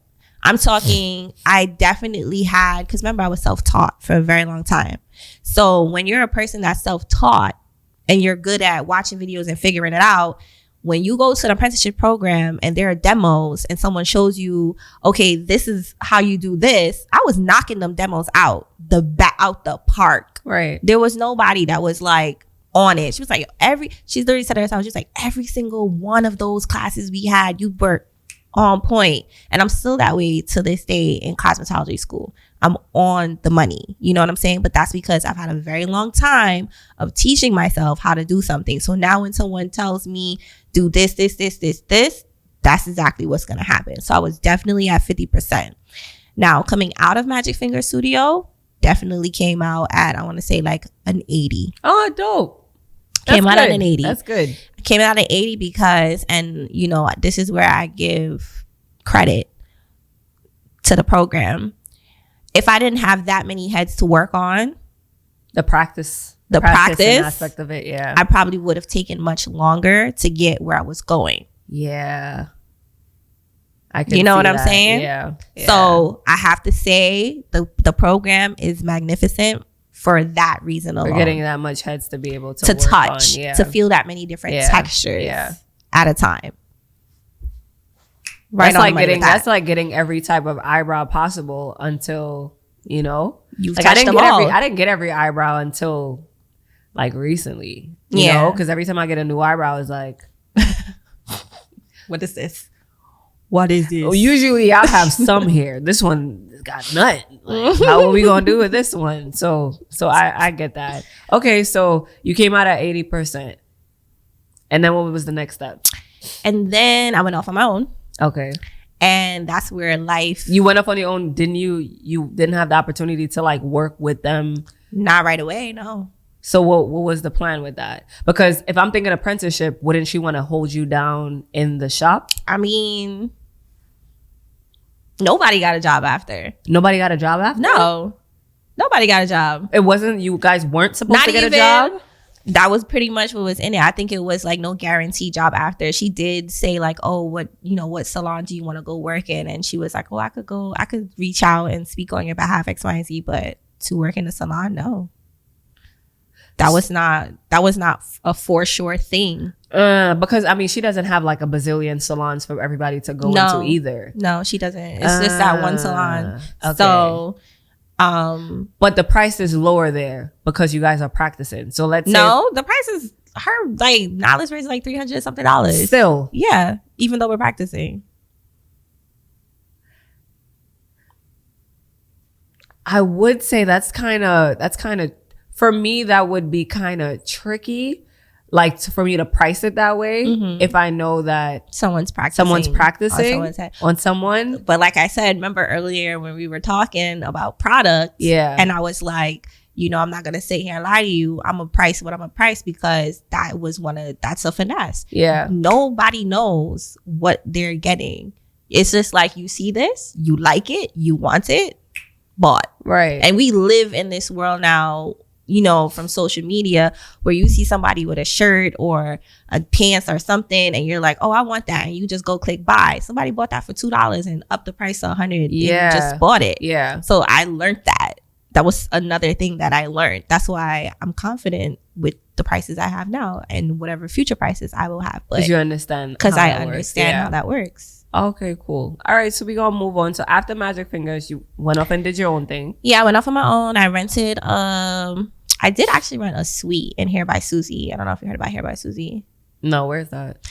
I'm talking, I definitely had, because remember, I was self-taught for a very long time. So when you're a person that's self-taught and you're good at watching videos and figuring it out, when you go to the apprenticeship program and there are demos and someone shows you, okay, this is how you do this, I was knocking them demos out the park.
Right.
There was nobody that was like on it. She was like, she's literally said herself, she was like, every single one of those classes we had, you were on point. And I'm still that way to this day in cosmetology school. I'm on the money. You know what I'm saying? But that's because I've had a very long time of teaching myself how to do something. So now when someone tells me do this, that's exactly what's going to happen. So I was definitely at 50%. Now coming out of Magic Finger Studio, definitely came out at, I want to say like an 80.
Oh, dope.
Came out at an 80.
That's good.
Came out at 80 because, and you know, this is where I give credit to the program. If I didn't have that many heads to work on,
the practice aspect of it, yeah,
I probably would have taken much longer to get where I was going.
Yeah. I can,
you know
see
what I'm
that.
saying?
Yeah.
So I have to say the program is magnificent for that reason alone.
For getting that much heads to be able to work
touch,
on,
to feel that many different textures at a time.
Right. That's like getting every type of eyebrow possible until, you know,
you've
like,
touched them all.
I didn't get every eyebrow until like recently, you know, because every time I get a new eyebrow, it's like,
what is this? What is this?
Well, usually I have some hair. This one got none. Like, how are we gonna do with this one? So I get that. Okay, so you came out at 80%, and then what was the next step?
And then I went off on my own.
Okay,
and that's where life.
You went off on your own, didn't you? You didn't have the opportunity to like work with them.
Not right away, no.
So what was the plan with that? Because if I'm thinking apprenticeship, wouldn't she want to hold you down in the shop?
I mean, nobody got a job after.
Nobody got a job after?
No. Nobody got a job.
It wasn't, you guys weren't supposed to get a job?
That was pretty much what was in it. I think it was like no guarantee job after. She did say like, oh, what salon do you want to go work in? And she was like, oh, I could reach out and speak on your behalf, X, Y, and Z, but to work in a salon, no. That was not a for sure thing.
Because I mean, she doesn't have like a bazillion salons for everybody to go into either.
No, she doesn't. It's just that one salon. Okay. So,
but the price is lower there because you guys are practicing. So let's say
the price is her like knowledge rate is like $300 something.
Still,
yeah, even though we're practicing.
I would say that's kind of for me, that would be kind of tricky, like for me to price it that way. If I know that
someone's practicing
on someone.
But like I said, remember earlier when we were talking about products, and I was like, you know, I'm not gonna sit here and lie to you. I'm gonna price what I'm gonna price because that's a finesse.
Yeah,
nobody knows what they're getting. It's just like, you see this, you like it, you want it, bought.
Right.
And we live in this world now, you know, from social media, where you see somebody with a shirt or a pants or something and you're like, oh, I want that, and you just go click buy. Somebody bought that for $2 and up the price to $100.
Yeah,
you just bought it.
Yeah.
So I learned that was another thing that I learned. That's why I'm confident with the prices I have now and whatever future prices I will have. But
you understand,
because I understand how that works.
Okay, cool. All right, so we gonna move on. So after Magic Fingers, you went off and did your own thing.
Yeah, I went off on my own. I rented I did actually rent a suite in Hair by Susie. I don't know if you heard about Hair by Susie.
No, where's that?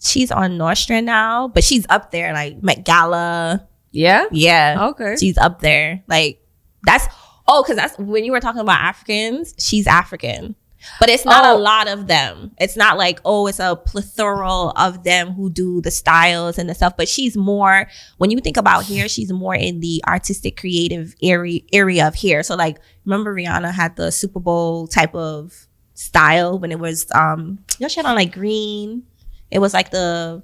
She's on Nordstrom now, but she's up there, like Met Gala.
Yeah?
Yeah.
Okay.
She's up there. Like, because that's when you were talking about Africans, she's African. But it's not a lot of them. It's not like, it's a plethora of them who do the styles and the stuff. But she's more, when you think about hair, she's more in the artistic, creative area of hair. So like, remember Rihanna had the Super Bowl type of style when it was, she had on like green. It was like the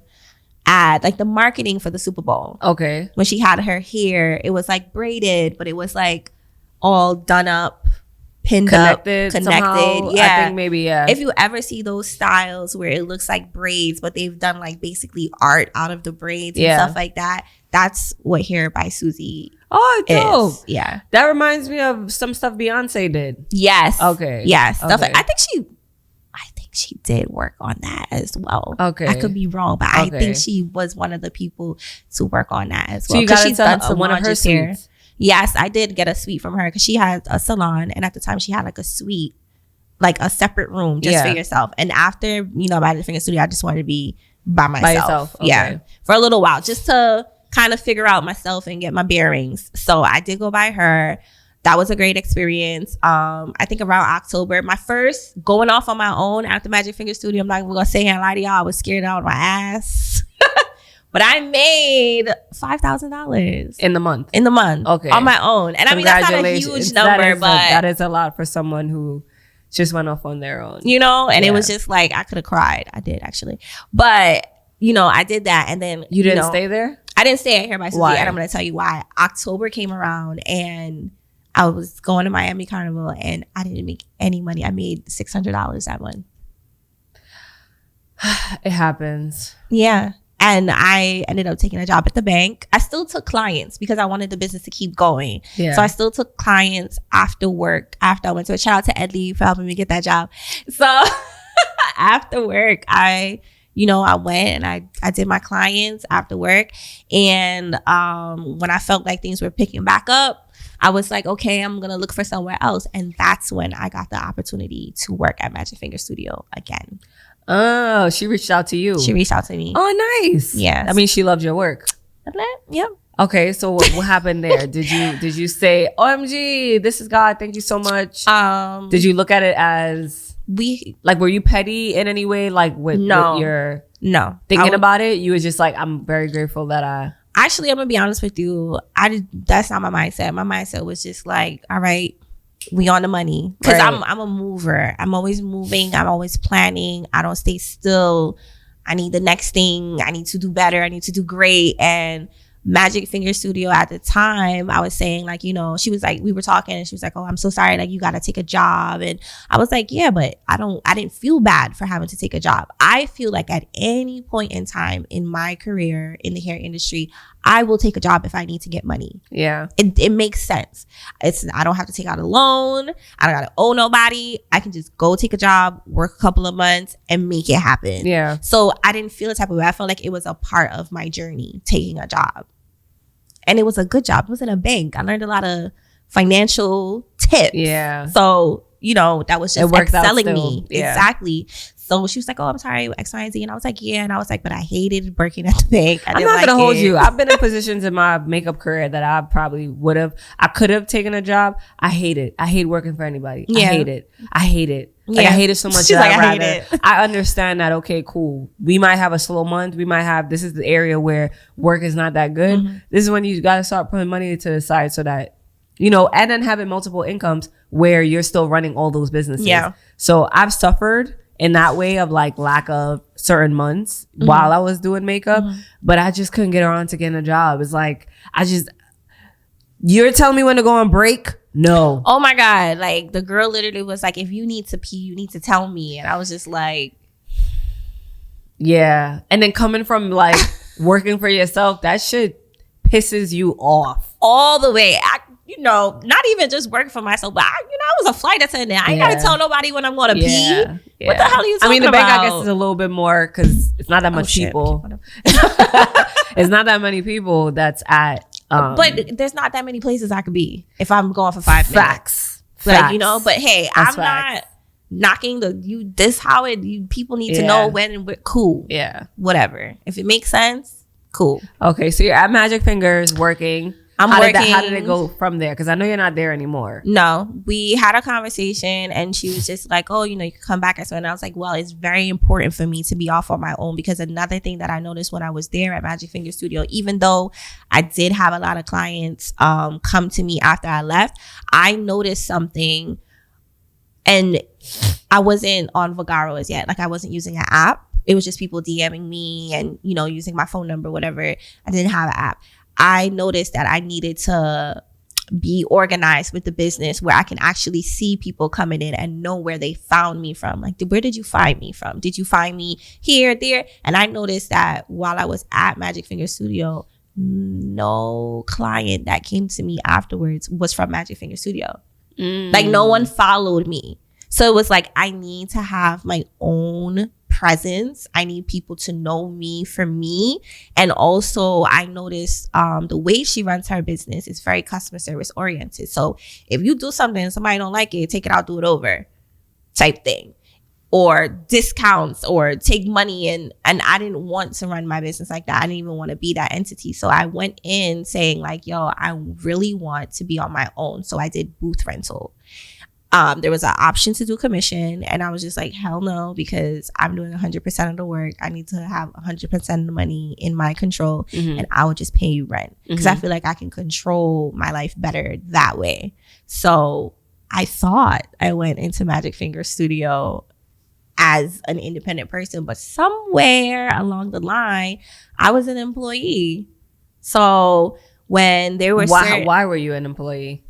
ad, like the marketing for the Super Bowl.
Okay.
When she had her hair, it was like braided, but it was like all done up. pinned
connected
up,
somehow.
Yeah,
I think maybe, yeah.
If you ever see those styles where it looks like braids, but they've done like basically art out of the braids and stuff like that, that's what Hair by Susie.
Oh, dope.
Is. Yeah.
That reminds me of some stuff Beyonce did.
Yes.
Okay.
Yes. Stuff
Okay.
like, I think she did work on that as well.
Okay.
I could be wrong, but I think she was one of the people to work on that as well.
So you got
she's done some
one of her suites.
Yes, I did get a suite from her because she had a salon, and at the time she had like a suite, like a separate room just for yourself. And after, Magic Finger Studio, I just wanted to be by myself.
By yourself. Okay.
Yeah. For a little while, just to kind of figure out myself and get my bearings. So I did go by her. That was a great experience. I think around October, my first going off on my own at the Magic Finger Studio, I'm not even gonna say and lie to y'all, I was scared out of my ass. But I made $5,000
in the month.
Okay. On my own. And I mean, that's not a huge number, but
that is a lot for someone who just went off on their own.
And it was just like, I could have cried. I did actually. But, I did that. And then
you didn't stay there?
I didn't stay at Hair by Susie.
Why?
And I'm going to tell you why. October came around and I was going to Miami Carnival and I didn't make any money. I made $600 that month.
It happens.
Yeah. And I ended up taking a job at the bank. I still took clients because I wanted the business to keep going. Yeah. So I still took clients after work, after I went to a shout out to Ed Lee for helping me get that job. So after work, I went and I did my clients after work. And when I felt like things were picking back up, I was like, okay, I'm going to look for somewhere else. And that's when I got the opportunity to work at Magic Finger Studio again.
Oh, she reached out to you.
She reached out to me.
Oh, nice.
Yeah.
I mean, she loved your work.
Yep.
Okay, so what happened there? Did you say, OMG, this is God, thank you so much? Did you look at it as were you petty in any way? Like with your thinking about it? You were just like, I'm very grateful that I...
Actually, I'm gonna be honest with you. That's not my mindset. My mindset was just like, all right, we on the money. Because I'm a mover. I'm always moving. I'm always planning. I don't stay still. I need the next thing. I need to do better. I need to do great. And Magic Finger Studio at the time, I was saying like, she was like, we were talking and she was like, oh, I'm so sorry. Like, you got to take a job. And I was like, yeah, but I didn't feel bad for having to take a job. I feel like at any point in time in my career in the hair industry, I will take a job if I need to get money.
Yeah.
It makes sense. I don't have to take out a loan. I don't got to owe nobody. I can just go take a job, work a couple of months and make it happen.
Yeah.
So I didn't feel the type of way. I felt like it was a part of my journey, taking a job. And it was a good job. It was in a bank. I learned a lot of financial tips.
Yeah.
So, that was just excelling me.
Yeah.
Exactly. So she was like, oh, I'm sorry, X, Y, and Z. And I was like, yeah. And I was like, but I hated working at the bank.
I'm not going to hold you. I've been in positions in my makeup career that I probably I could have taken a job. I hate it. I hate working for anybody. Yeah. I hate it. Like, I hate it so much that I understand that, okay, cool. We might have a slow month. This is the area where work is not that good. Mm-hmm. This is when you got to start putting money to the side so that, and then having multiple incomes where you're still running all those businesses. Yeah. So I've suffered in that way of like lack of certain months while I was doing makeup, but I just couldn't get around to getting a job. It's like, you're telling me when to go on break? No.
Oh my God. Like the girl literally was like, if you need to pee, you need to tell me. And I was just like,
yeah. And then coming from like working for yourself, that shit pisses you off.
All the way. Not even just working for myself, but I was a flight attendant. I ain't got to tell nobody when I'm going to pee. Yeah. What the hell are you talking about?
I mean, the bank, I guess, is a little bit more because it's not that much people. It's not that many people that's at...
but there's not that many places I could be if I'm going for 5 minutes.
Facts.
But hey, that's not knocking people need to know when and where. Cool.
Yeah.
Whatever. If it makes sense, cool.
Okay, so you're at Magic Fingers working.
How
did it go from there? Because I know you're not there anymore.
No, we had a conversation and she was just like, oh, you can come back. And I was like, well, it's very important for me to be off on my own because another thing that I noticed when I was there at Magic Finger Studio, even though I did have a lot of clients come to me after I left, I noticed something and I wasn't on Vagaro as yet. Like I wasn't using an app. It was just people DMing me and, using my phone number, whatever. I didn't have an app. I noticed that I needed to be organized with the business where I can actually see people coming in and know where they found me from. Like, where did you find me from? Did you find me here, there? And I noticed that while I was at Magic Finger Studio, no client that came to me afterwards was from Magic Finger Studio. Like, no one followed me. So it was like, I need to have my own presence. I need people to know me for me. And also, I noticed the way she runs her business is very customer service oriented. So if you do something and somebody don't like it, take it out, do it over type thing. Or discounts or take money. And I didn't want to run my business like that. I didn't even want to be that entity. So I went in saying like, yo, I really want to be on my own. So I did booth rental. There was an option to do commission, and I was just like, hell no, because I'm doing 100% of the work. I need to have 100% of the money in my control, and I would just pay you rent because I feel like I can control my life better that way. So I thought I went into Magic Finger Studio as an independent person, but somewhere along the line, I was an employee. So when there were
why were you an employee?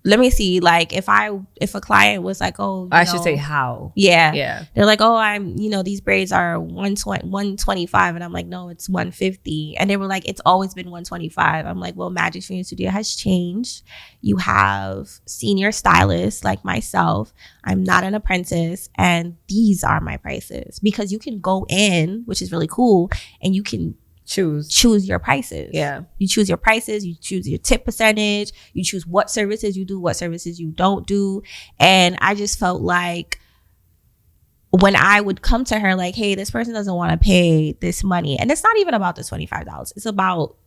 Let me see, like if a client was like, oh,
I should say how.
Yeah. They're like, oh, these braids are 125. And I'm like, no, it's 150. And they were like, it's always been 125. I'm like, well, Magic Finger Studio has changed. You have senior stylists like myself. I'm not an apprentice. And these are my prices, because you can go in, which is really cool, and you can choose your prices.
Yeah.
You choose your prices, you choose your tip percentage, you choose what services you do, what services you don't do. And I just felt like when I would come to her like, hey, this person doesn't want to pay this money. And it's not even about the $25. It's about,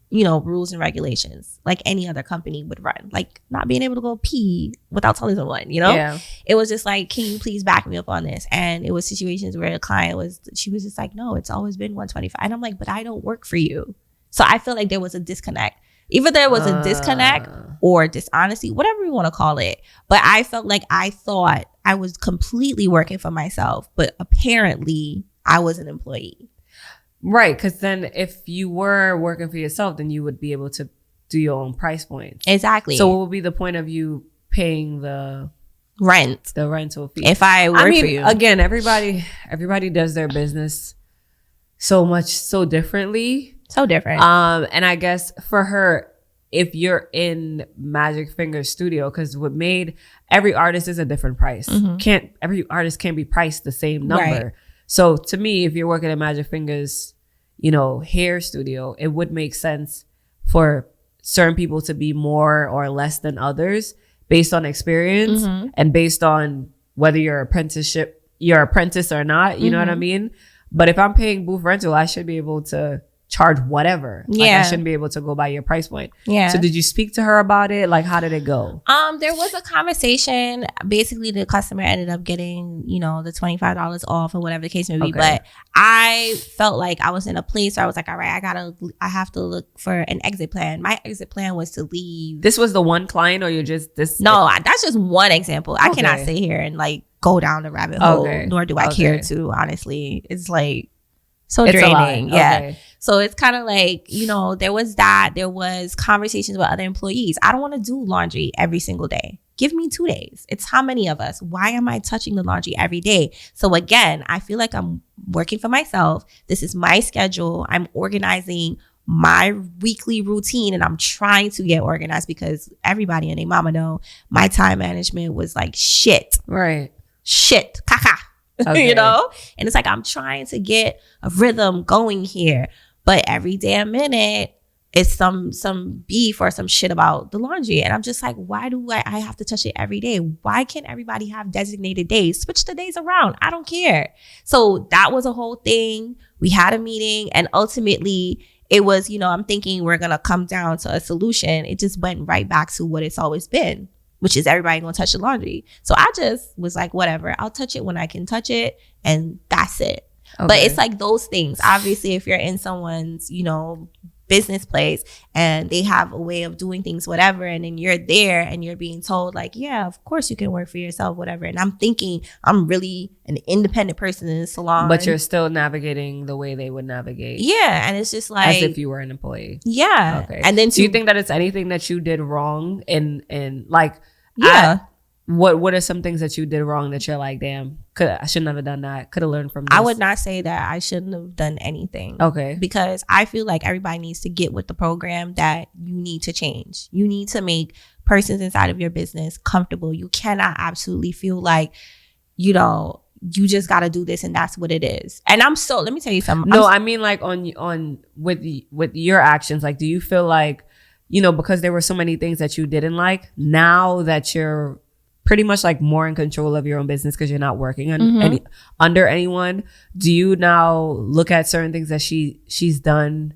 rules and regulations like any other company would run, like not being able to go pee without telling someone, Yeah. It was just like, can you please back me up on this? And it was situations where a client she was just like, no, it's always been 125. And I'm like, but I don't work for you. So I feel like there was a disconnect. Either there was a disconnect or dishonesty, whatever you want to call it. But I felt like I thought I was completely working for myself, but apparently I was an employee.
Right, because then if you were working for yourself, then you would be able to do your own price points.
Exactly.
So what would be the point of you paying the rental fee?
If I work for you.
Again, everybody does their business so differently.
So different.
And I guess for her, if you're in Magic Finger Studio, because every artist is a different price. Every artist can't be priced the same number. Right. So to me, if you're working at Magic Finger's, hair studio, it would make sense for certain people to be more or less than others based on experience and based on whether you're apprentice or not. You know what I mean? But if I'm paying booth rental, I should be able to charge whatever. Like, I shouldn't be able to go by your price point. Yeah. So did you speak to her about it? Like, how did it go?
There was a conversation. Basically, the customer ended up getting, the $25 off or whatever the case may be. Okay. But I felt like I was in a place where I was like, all right, I have to look for an exit plan. My exit plan was to leave.
This was the one client, or you're just this?
No, that's just one example. Okay. I cannot sit here and like go down the rabbit hole, nor do I care to, honestly. It's like so draining. Yeah. Okay. So it's kind of like, there was conversations with other employees. I don't want to do laundry every single day. Give me 2 days. It's how many of us? Why am I touching the laundry every day? So again, I feel like I'm working for myself. This is my schedule. I'm organizing my weekly routine, and I'm trying to get organized because everybody and their mama know my time management was like shit.
Right.
Shit. Caca. Okay. And it's like, I'm trying to get a rhythm going here. But every damn minute, it's some beef or some shit about the laundry. And I'm just like, why do I have to touch it every day? Why can't everybody have designated days? Switch the days around. I don't care. So that was a whole thing. We had a meeting, and ultimately it was, I'm thinking we're going to come down to a solution. It just went right back to what it's always been, which is everybody going to touch the laundry. So I just was like, whatever, I'll touch it when I can touch it. And that's it. Okay. But it's like those things. Obviously, if you're in someone's, business place and they have a way of doing things, whatever, and then you're there and you're being told like, yeah, of course you can work for yourself, whatever. And I'm thinking I'm really an independent person in the salon,
but you're still navigating the way they would navigate.
Yeah. And it's just like
as if you were an employee.
Yeah.
Okay.
And then
do you think that it's anything that you did wrong in like
yeah
what are some things that you did wrong that you're like, damn, I shouldn't have done that, could have learned from this?
I would not say that I shouldn't have done anything.
Okay.
Because I feel like everybody needs to get with the program that you need to change. You need to make persons inside of your business comfortable. You cannot absolutely feel like, you know, you just got to do this and that's what it is. And let me tell you something.
No, I mean like on with your actions, like do you feel like, you know, because there were so many things that you didn't like, now that you're pretty much like more in control of your own business because you're not working on under anyone, do you now look at certain things that she's done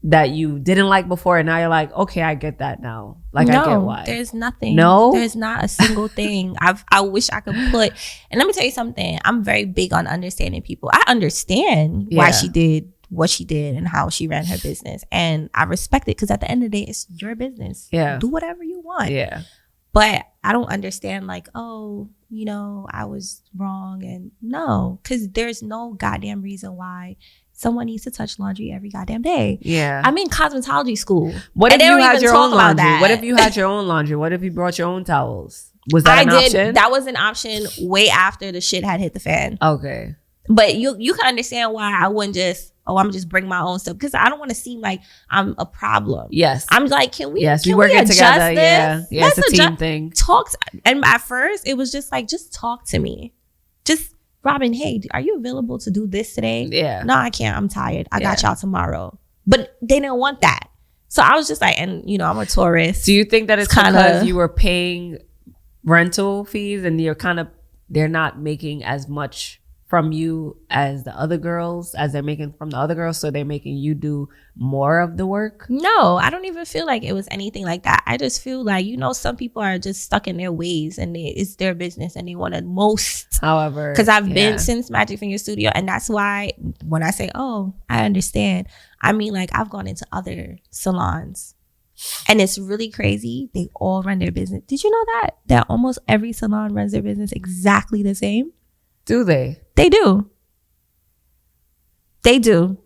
that you didn't like before and now you're like, okay, I get that now, like no, I get why?
There's nothing.
No,
there's not a single thing. I wish I could put, and let me tell you something, I'm very big on understanding people. I understand why she did what she did and how she ran her business, and I respect it because at the end of the day, it's your business. Do whatever you want. But I don't understand like, oh, you know, I was wrong. And no, because there's no goddamn reason why someone needs to touch laundry every goddamn day. I'm in cosmetology school.
What if you had your own laundry? What if you had your own laundry? What if you brought your own towels? Was that an option?
That was an option way after the shit had hit the fan.
Okay.
But you can understand why I wouldn't just, I'm just bring my own stuff, because I don't want to seem like I'm a problem. I'm like, can we work it together?
Yeah, it's a team thing.
And at first it was just like, just talk to me. Just, Robin, hey, are you available to do this today? No, I can't. I'm tired. I got y'all tomorrow. But they didn't want that. So I was just like, and you know, I'm a tourist.
Do you think that it's because you were paying rental fees and they're not making as much from you as the other girls, as they're making from the other girls, so they're making you do more of the work?
No, I don't even feel like it was anything like that. I just feel like, you know, some people are just stuck in their ways and it's their business and they want to most.
However,
because I've been since Magic Finger Studio, and that's why when I say, oh, I understand, I mean like I've gone into other salons and it's really crazy. They all run their business. Did you know that almost every salon runs their business exactly the same?
Do they?
They do. They do.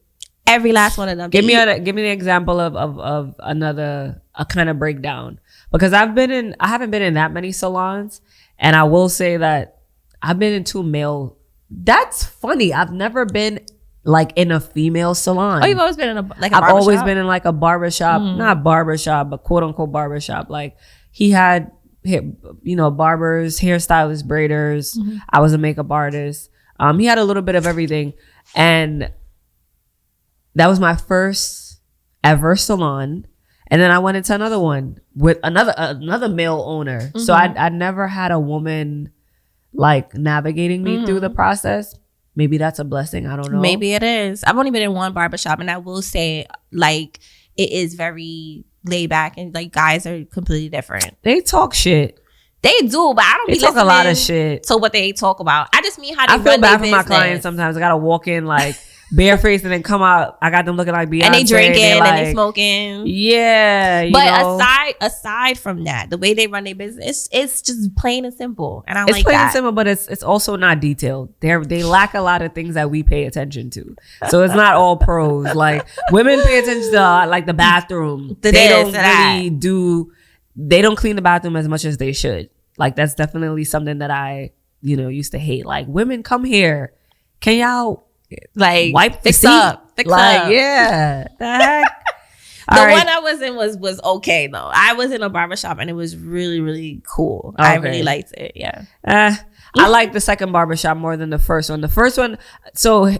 Every last one of them.
Give me an example of another kind of breakdown, because I haven't been in that many salons, and I will say that I've been in two male. That's funny. I've never been like in a female salon.
Oh, you've always been in a barbershop?
I've always been in like a barbershop, not barbershop, but quote unquote barbershop. Like he had, you know, barbers, hairstylists, braiders. I was a makeup artist. He had a little bit of everything, and that was my first ever salon. And then I went into another one with another male owner. So I never had a woman like navigating me through the process. Maybe that's a blessing. I don't know.
Maybe it is. I've only been in one barbershop, and I will say like it is very laid back, and like guys are completely different.
They talk shit.
They do, but I don't.
They talk a lot of shit.
So what they talk about, I just mean how they.
I feel bad for my clients sometimes. I gotta walk in like barefaced and then come out. I got them looking like Beyonce,
and they drinking and they smoking.
Yeah,
but aside from that, the way they run their business, it's just plain and simple, and I like that. It's
plain and simple, but it's also not detailed. They lack a lot of things that we pay attention to. So it's not all pros. Like women pay attention to like the bathroom. They don't clean the bathroom as much as they should. Like that's definitely something that I, you know, used to hate. Like women, come here. Can y'all like wipe the seat up? Fix up. Yeah. The heck?
The one I was in was okay though. I was in a barbershop and it was really, really cool. Okay. I really liked it. Yeah.
I like the second barbershop more than the first one. The first one, so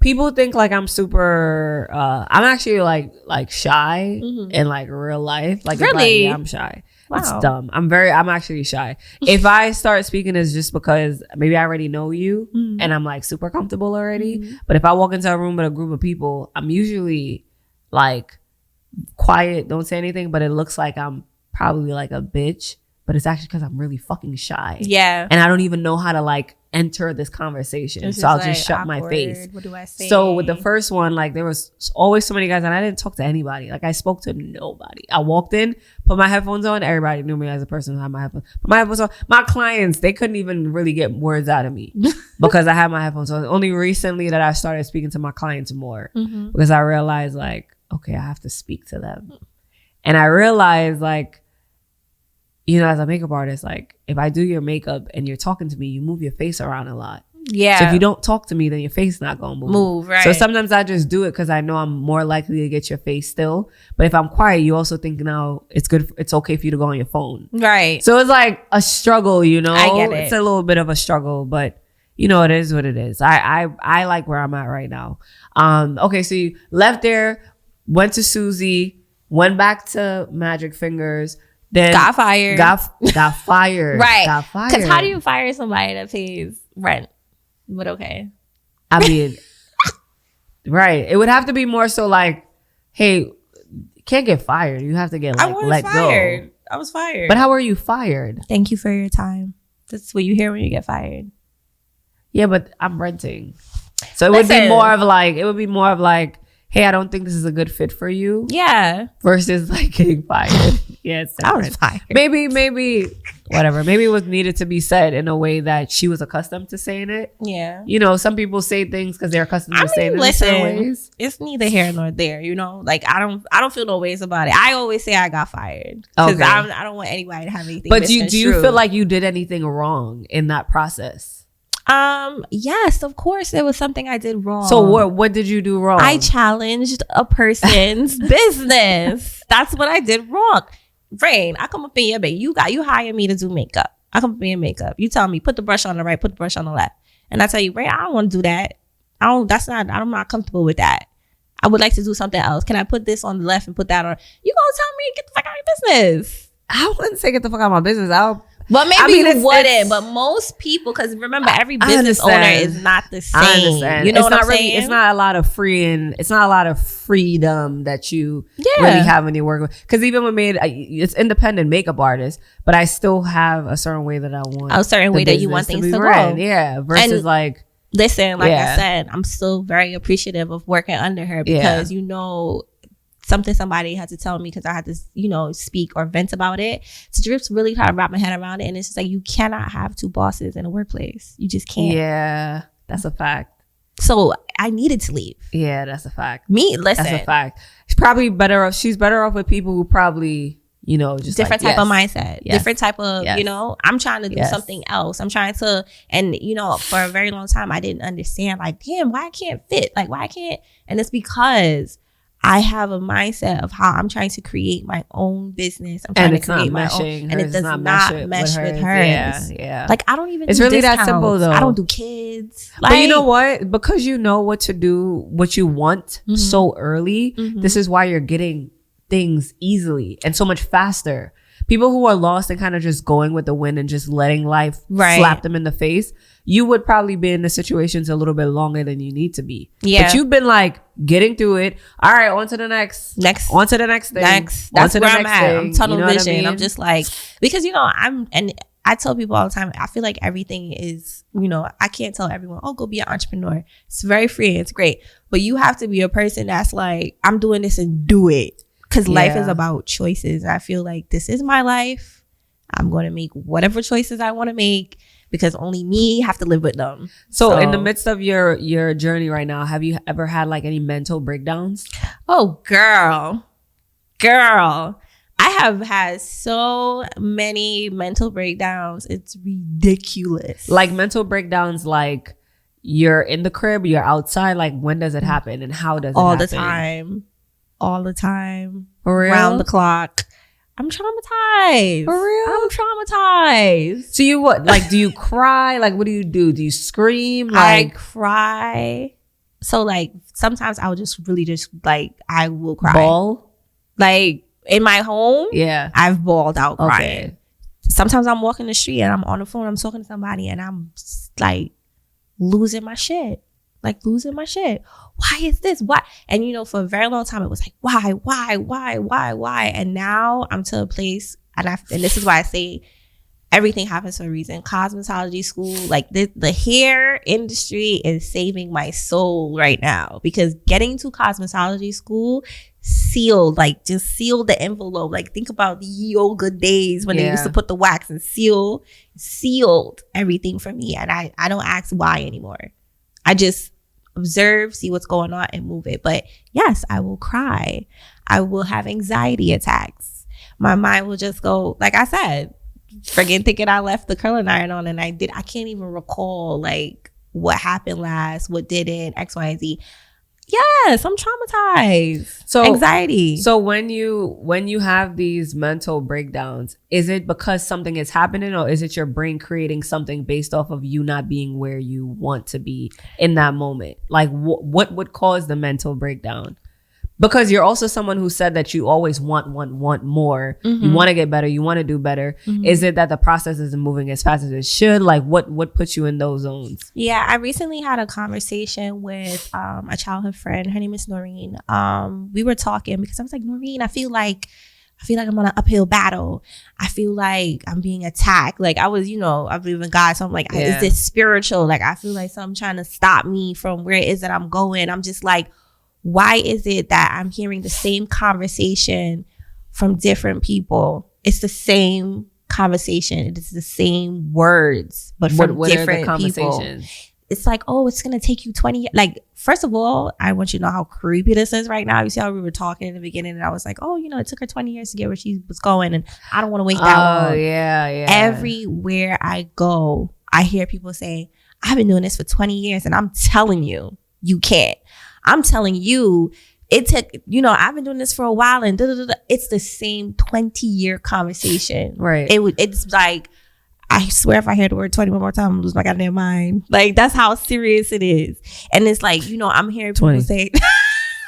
people think like I'm super I'm actually like shy in like real life. Like
really?
I'm shy. Wow. It's dumb. I'm actually shy. If I start speaking, it's just because maybe I already know you and I'm like super comfortable already. But if I walk into a room with a group of people, I'm usually like quiet, don't say anything, but it looks like I'm probably like a bitch but it's actually because I'm really fucking shy.
Yeah.
And I don't even know how to like enter this conversation. So I'll just shut my face.
What do I say?
So with the first one, like there was always so many guys and I didn't talk to anybody. Like I spoke to nobody. I walked in, put my headphones on. Everybody knew me as a person who had my headphones. Put my headphones on. My clients, they couldn't even really get words out of me because I had my headphones on. Only recently that I started speaking to my clients more because I realized like, okay, I have to speak to them. And I realized like, you know, as a makeup artist, like if I do your makeup and you're talking to me, you move your face around a lot.
Yeah.
So if you don't talk to me, then your face not gonna move.
Right.
So sometimes I just do it because I know I'm more likely to get your face still. But if I'm quiet, you also think now it's good. It's okay for you to go on your phone.
Right.
So it's like a struggle, you know.
I get it.
It's a little bit of a struggle, but you know, it is what it is. I like where I'm at right now. Okay, so you left there, went to Susie, went back to Magic Fingers. Then
got fired.
Got fired.
Right.
Got fired.
Because how do you fire somebody that pays rent? But okay.
I mean, right. It would have to be more so like, hey, you can't get fired. You have to get like let
fired.
go.
I was fired.
But how were you fired?
Thank you for your time. That's what you hear when you get fired.
Yeah, but I'm renting. So it would be more of like, hey, I don't think this is a good fit for you.
Yeah.
Versus like getting fired. Yeah, it's
I was fired.
Maybe, whatever. Maybe it was needed to be said in a way that she was accustomed to saying it.
Yeah.
You know, some people say things because they're accustomed to saying it in certain ways.
It's neither here nor there, you know? Like, I don't feel no ways about it. I always say I got fired. Because I don't want anybody to have anything.
But do you feel like you did anything wrong in that process?
Yes, of course there was something I did wrong.
So what did you do wrong?
I challenged a person's business. That's what I did wrong. Rain, I come up in your bed. You hire me to do makeup. I come up in your makeup. You tell me, put the brush on the right, put the brush on the left. And I tell you, Rain, I don't want to do that. I'm not comfortable with that. I would like to do something else. Can I put this on the left and put that on? You gonna tell me, get the fuck out of your business.
I wouldn't say get the fuck out of my business.
But maybe you wouldn't. But most people, because remember, every business owner is not the same.
I understand.
You know what I'm saying?
It's not a lot of freedom that you really have when you work with. Because even when it's independent makeup artists, but I still have a certain way that I want.
A certain way that you want things to go.
Yeah. Versus
listen, like I said, I'm still very appreciative of working under her because you know. Somebody had to tell me because I had to, you know, speak or vent about it. So just really try to wrap my head around it. And it's just like, you cannot have two bosses in a workplace. You just can't.
Yeah, that's a fact.
So I needed to leave.
Yeah, that's a fact.
Listen.
That's a fact. She's probably better off. She's better off with people who probably, you know, just
different type of mindset.
Yes.
Different type of, you know, I'm trying to do something else. I'm trying to, and you know, for a very long time, I didn't understand like, damn, why I can't fit? Like, why I can't? And it's because I have a mindset of how I'm trying to create my own business. I'm trying to create my own, and it does not mesh with hers.
Yeah.
Like I don't even.
It's really that simple though.
I don't do kids.
But you know what? Because you know what to do, what you want so early. This is why you're getting things easily and so much faster. People who are lost and kind of just going with the wind and just letting life slap them in the face, you would probably be in the situations a little bit longer than you need to be. Yeah. But you've been like getting through it. All right, on to the next. On to the next thing.
That's where I'm at. I'm tunnel vision. I mean? I'm just like, because, you know, I tell people all the time, I feel like everything is, you know, I can't tell everyone, oh, go be an entrepreneur. It's very free. It's great. But you have to be a person that's like, I'm doing this and do it. Because life is about choices. I feel like this is my life. I'm going to make whatever choices I want to make because only me have to live with them.
So in the midst of your journey right now, have you ever had like any mental breakdowns?
Oh, girl. I have had so many mental breakdowns. It's ridiculous.
Like mental breakdowns, like you're in the crib, you're outside. Like when does it happen and how does it happen?
All the time.
For real?
Round the clock. I'm traumatized.
For real?
I'm traumatized.
So you what? Like, do you cry? Like, what do you do? Do you scream?
I cry. So like, sometimes I will just really just like, I will cry.
Bawl?
Like, in my home, I've bawled out crying.
Okay.
Sometimes I'm walking the street and I'm on the phone, I'm talking to somebody and I'm like losing my shit. Why is this? Why? And you know, for a very long time, it was like, why? And now I'm to a place, and this is why I say everything happens for a reason. Cosmetology school, like the hair industry is saving my soul right now, because getting to cosmetology school sealed the envelope. Like, think about the ye old good days when they used to put the wax and sealed everything for me. And I don't ask why anymore. I just observe, see what's going on, and move it. But yes, I will cry. I will have anxiety attacks. My mind will just go, like I said, friggin' thinking I left the curling iron on, and I can't even recall like what happened last, what didn't, X, Y, and Z. Yes, I'm traumatized. So anxiety.
So when you have these mental breakdowns, is it because something is happening, or is it your brain creating something based off of you not being where you want to be in that moment? Like what would cause the mental breakdown? Because you're also someone who said that you always want more. Mm-hmm. You want to get better. You want to do better. Mm-hmm. Is it that the process isn't moving as fast as it should? Like what puts you in those zones?
Yeah, I recently had a conversation with a childhood friend. Her name is Noreen. We were talking because I was like, Noreen, I feel like I'm on an uphill battle. I feel like I'm being attacked. Like, I believe in God. So I'm like, is this spiritual? Like, I feel like something trying to stop me from where it is that I'm going. I'm just like, why is it that I'm hearing the same conversation from different people? It's the same conversation. It is the same words, but from
what
different
are the
people. It's like, oh, it's going to take you 20 years. Like, first of all, I want you to know how creepy this is right now. You see how we were talking in the beginning, and I was like, oh, it took her 20 years to get where she was going, and I don't want to wait that long.
Oh, yeah.
Everywhere I go, I hear people say, I've been doing this for 20 years, and I'm telling you, you can't. I'm telling you, it took, I've been doing this for a while, and it's the same 20-year conversation.
Right.
It's like, I swear if I hear the word 20 one more time, I'm gonna lose my goddamn mind. Like, that's how serious it is. And it's like, I'm hearing people
20.
say,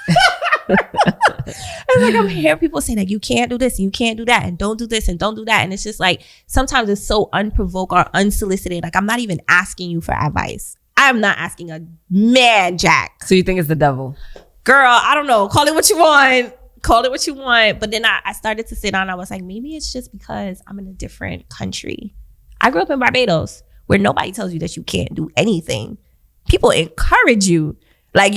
it's like I'm hearing people say that you can't do this and you can't do that and don't do this and don't do that. And it's just like, sometimes it's so unprovoked or unsolicited. Like, I'm not even asking you for advice. I'm not asking a man jack.
So you think it's the devil?
Girl, I don't know. Call it what you want. But then I started to sit down. I was like, maybe it's just because I'm in a different country. I grew up in Barbados, where nobody tells you that you can't do anything. People encourage you. Like,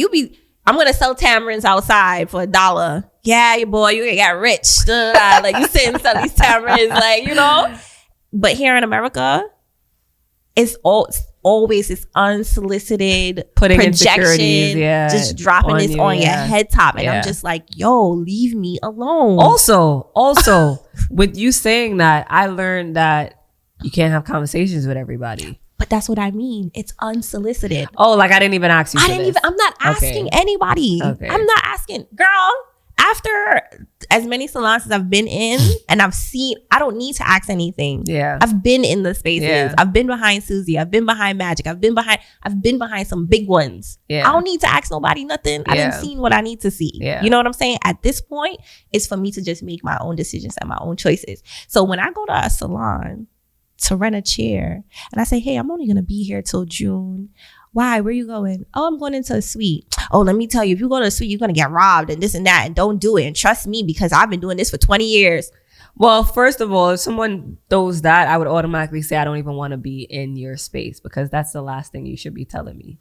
I'm going to sell tamarins outside for $1. Yeah, your boy, you got rich. Like, you sit and sell these tamarins, like, But here in America, it's always this unsolicited
putting
projection, just dropping this on your head top. And I'm just like, yo, leave me alone.
Also, with you saying that, I learned that you can't have conversations with everybody.
But that's what I mean. It's unsolicited.
Oh, like I didn't even ask you.
I'm not asking anybody.
Okay.
I'm not asking. Girl, after as many salons as I've been in and I've seen, I don't need to ask anything.
Yeah.
I've been in the spaces.
Yeah.
I've been behind Susie. I've been behind Magic. I've been behind some big ones.
Yeah.
I don't need to ask nobody nothing. I didn't see what I need to see.
Yeah.
You know what I'm saying? At this point, it's for me to just make my own decisions and my own choices. So when I go to a salon to rent a chair and I say, hey, I'm only going to be here till June. Why? Where you going? Oh, I'm going into a suite. Oh, let me tell you, if you go to a suite, you're going to get robbed and this and that, and don't do it. And trust me, because I've been doing this for 20 years.
Well, first of all, if someone does that, I would automatically say I don't even want to be in your space, because that's the last thing you should be telling me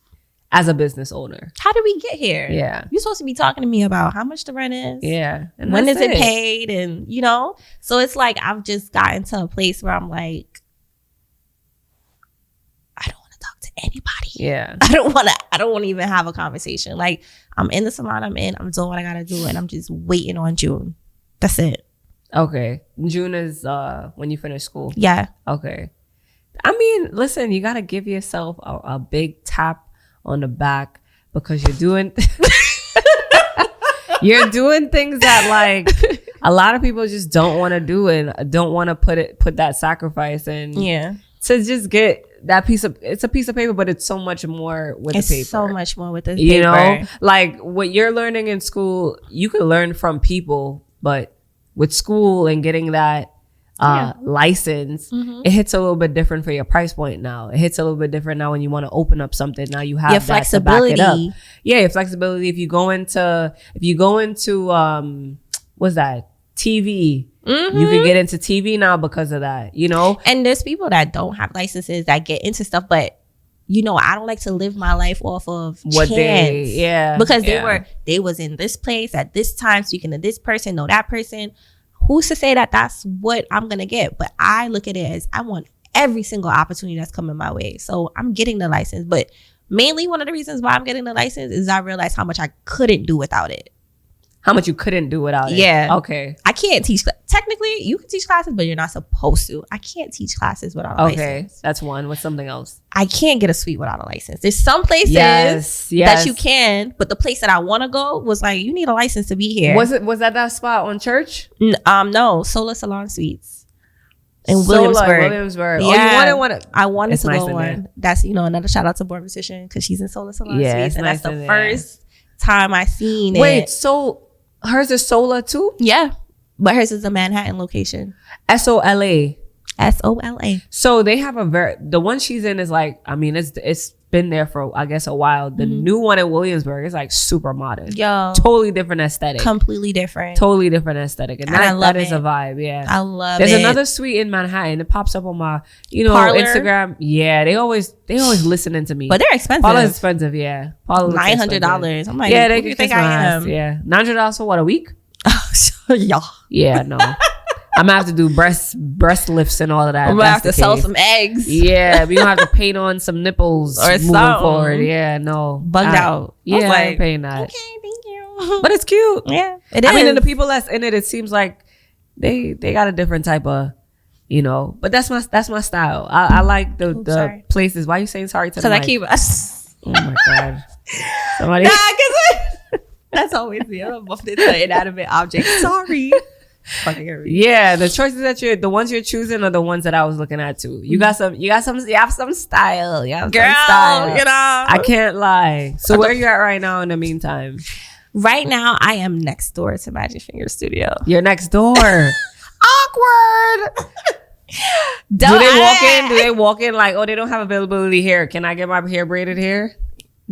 as a business owner.
How did we get here?
Yeah.
You're supposed to be talking to me about how much the rent is.
Yeah.
And when is it paid? And, so it's like I've just gotten to a place where I'm like, anybody.
Yeah.
I don't want to even have a conversation. Like, I'm in the salon I'm doing what I gotta do, and I'm just waiting on June. That's it.
Okay. June is when you finish school.
Yeah.
Okay. I mean, listen, you gotta give yourself a big tap on the back, because you're doing things that, like, a lot of people just don't want to do and don't want to put that sacrifice in.
Yeah.
To just get that it's a piece of paper, but it's so much more with the paper.
It's so much more with the paper.
Like what you're learning in school, you can learn from people, but with school and getting that license, it hits a little bit different for your price point now. It hits a little bit different now when you want to open up something. Now you have
your
that
flexibility.
To back it up. Yeah, your flexibility. If you go into what's that? TV. You can get into TV now because of that, you know?
And there's people that don't have licenses that get into stuff, but you know, I don't like to live my life off of
what
chance. Because they was in this place at this time, speaking to this person, know that person. Who's to say that that's what I'm gonna get? But I look at it as I want every single opportunity that's coming my way. So I'm getting the license. But mainly one of the reasons why I'm getting the license is I realized how much I couldn't do without it.
How much you couldn't do without it.
Yeah.
Okay.
I can't teach. Technically, you can teach classes, but you're not supposed to. I can't teach classes without a license.
Okay. That's one. What's something else?
I can't get a suite without a license. There's some places that you can, but the place that I want to go was like, you need a license to be here.
Was that spot on Church?
No. Solar Salon Suites in Williamsburg.
Yeah.
I wanted to
nice
go on. That's, you know, another shout out to Born Musician because she's in Solar Salon Suites. And
nice
that's the first time I seen it.
Wait, so hers is Solar too?
Yeah. But hers is a Manhattan location.
SOLA.
SOLA.
So they have the one she's in is like, I mean, it's been there for, I guess, a while. The new one in Williamsburg is like super modern.
Yo.
Totally different aesthetic.
Completely different.
Totally different aesthetic. And
I love
that is a vibe, yeah.
I love
There's
it.
another suite in Manhattan. It pops up on my, you know,
Parlor?
Instagram. Yeah, they always listening to me.
But they're expensive.
Parlor's expensive, yeah.
$900. I'm like,
yeah,
who do you think I am?
Yeah. $900 for what, a week?
Yeah.
Yeah, no. I'm gonna have to do breast lifts and all of that.
I'm gonna have to sell some eggs.
Yeah, we gonna have to paint on some nipples
or
moving forward. Yeah, no,
bugged out.
Yeah, I ain't paying that.
Okay, thank you.
But it's cute.
Yeah, it is.
I mean, and the people that's in it, it seems like they got a different type of, you know. But that's my style. I like the places. Why are you saying sorry to the mic?
Because I keep.
Oh my god. Somebody.
That's always the other buff. It's an inanimate object. Sorry.
Yeah, the choices the ones you're choosing are the ones that I was looking at too. You have some style. You have
girl,
some style.
You know.
I can't lie. So where are you at right now in the meantime?
Right now, I am next door to Magic Finger Studio.
You're next door.
Awkward.
Do they walk in like, oh, they don't have availability here. Can I get my hair braided here?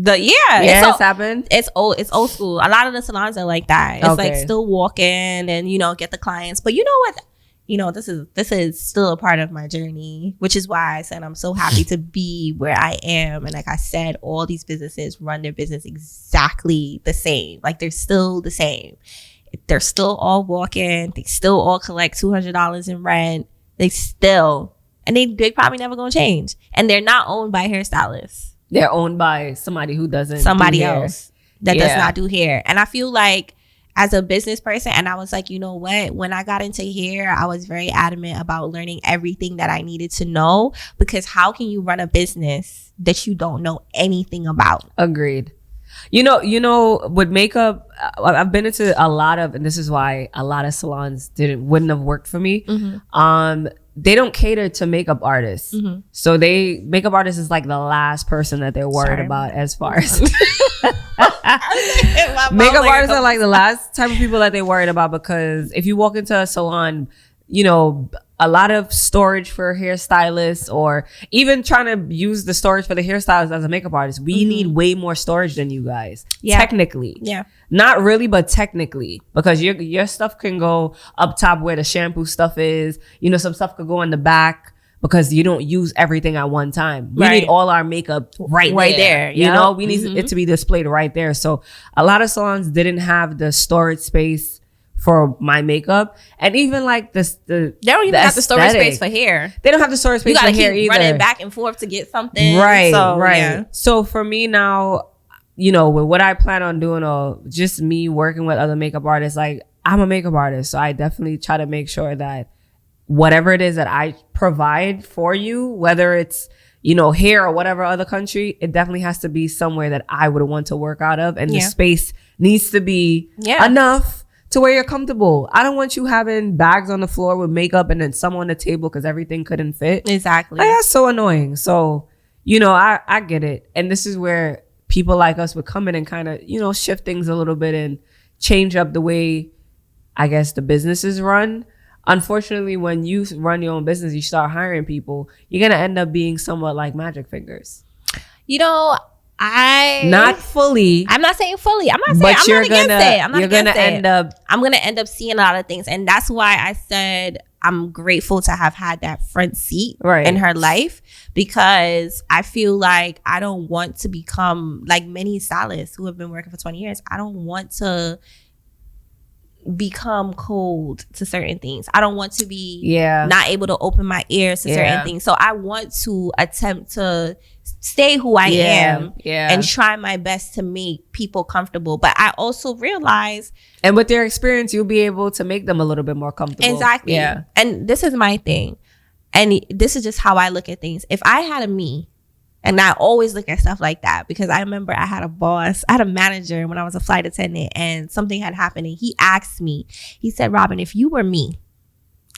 It's
happened.
It's old school. A lot of the salons are like that. It's like still walk in and, you know, get the clients. But you know what? You know, this is still a part of my journey, which is why I said I'm so happy to be where I am. And like I said, all these businesses run their business exactly the same. Like they're still the same. They're still all walk in. They still all collect $200 in rent. And they probably never gonna change. And they're not owned by hairstylists.
They're owned by somebody who doesn't
somebody else that does not do hair. And I feel like as a business person, and I was like, you know what? When I got into hair, I was very adamant about learning everything that I needed to know, because how can you run a business that you don't know anything about?
Agreed. You know, with makeup, I've been into a lot of, and this is why a lot of salons wouldn't have worked for me. They don't cater to makeup artists. So makeup artists is like the last person that they're worried about as far as makeup artists are like the last type of people that they're worried about, because if you walk into a salon, you know, a lot of storage for hairstylists, or even trying to use the storage for the hairstylist as a makeup artist. We need way more storage than you guys. Yeah. Technically. Yeah. Not really, but technically. Because your stuff can go up top where the shampoo stuff is. You know, some stuff could go in the back because you don't use everything at one time. We need all our makeup right there. You know, we need it to be displayed right there. So a lot of salons didn't have the storage space for my makeup, and even like they
don't even have the storage space for hair.
They don't have the storage space for hair either. You gotta keep
running back and forth to get something.
Right. Yeah. So for me now, you know, with what I plan on doing, or just me working with other makeup artists, like I'm a makeup artist, so I definitely try to make sure that whatever it is that I provide for you, whether it's, you know, hair or whatever other country, it definitely has to be somewhere that I would want to work out of, and the space needs to be enough to where you're comfortable. I don't want you having bags on the floor with makeup and then some on the table because everything couldn't fit.
Exactly.
Like, that's so annoying. So, you know, I get it. And this is where people like us would come in and kind of, you know, shift things a little bit and change up the way, I guess, the businesses run. Unfortunately, when you run your own business, you start hiring people, you're going to end up being somewhat like Magic Fingers.
You know,
Not fully.
I'm not saying fully. I'm not saying I'm not against it. I'm not against it. I'm gonna end up seeing a lot of things, and that's why I said I'm grateful to have had that front seat in her life, because I feel like I don't want to become like many stylists who have been working for 20 years. I don't want to become cold to certain things. I don't want to be not able to open my ears to certain things. So I want to attempt to stay who I am and try my best to make people comfortable. But I also realize,
and with their experience, you'll be able to make them a little bit more comfortable.
Exactly. Yeah. And this is my thing, and this is just how I look at things. If I had a me, and I always look at stuff like that, because I remember I had a manager when I was a flight attendant, and something had happened, and he asked me, he said, Robin, if you were me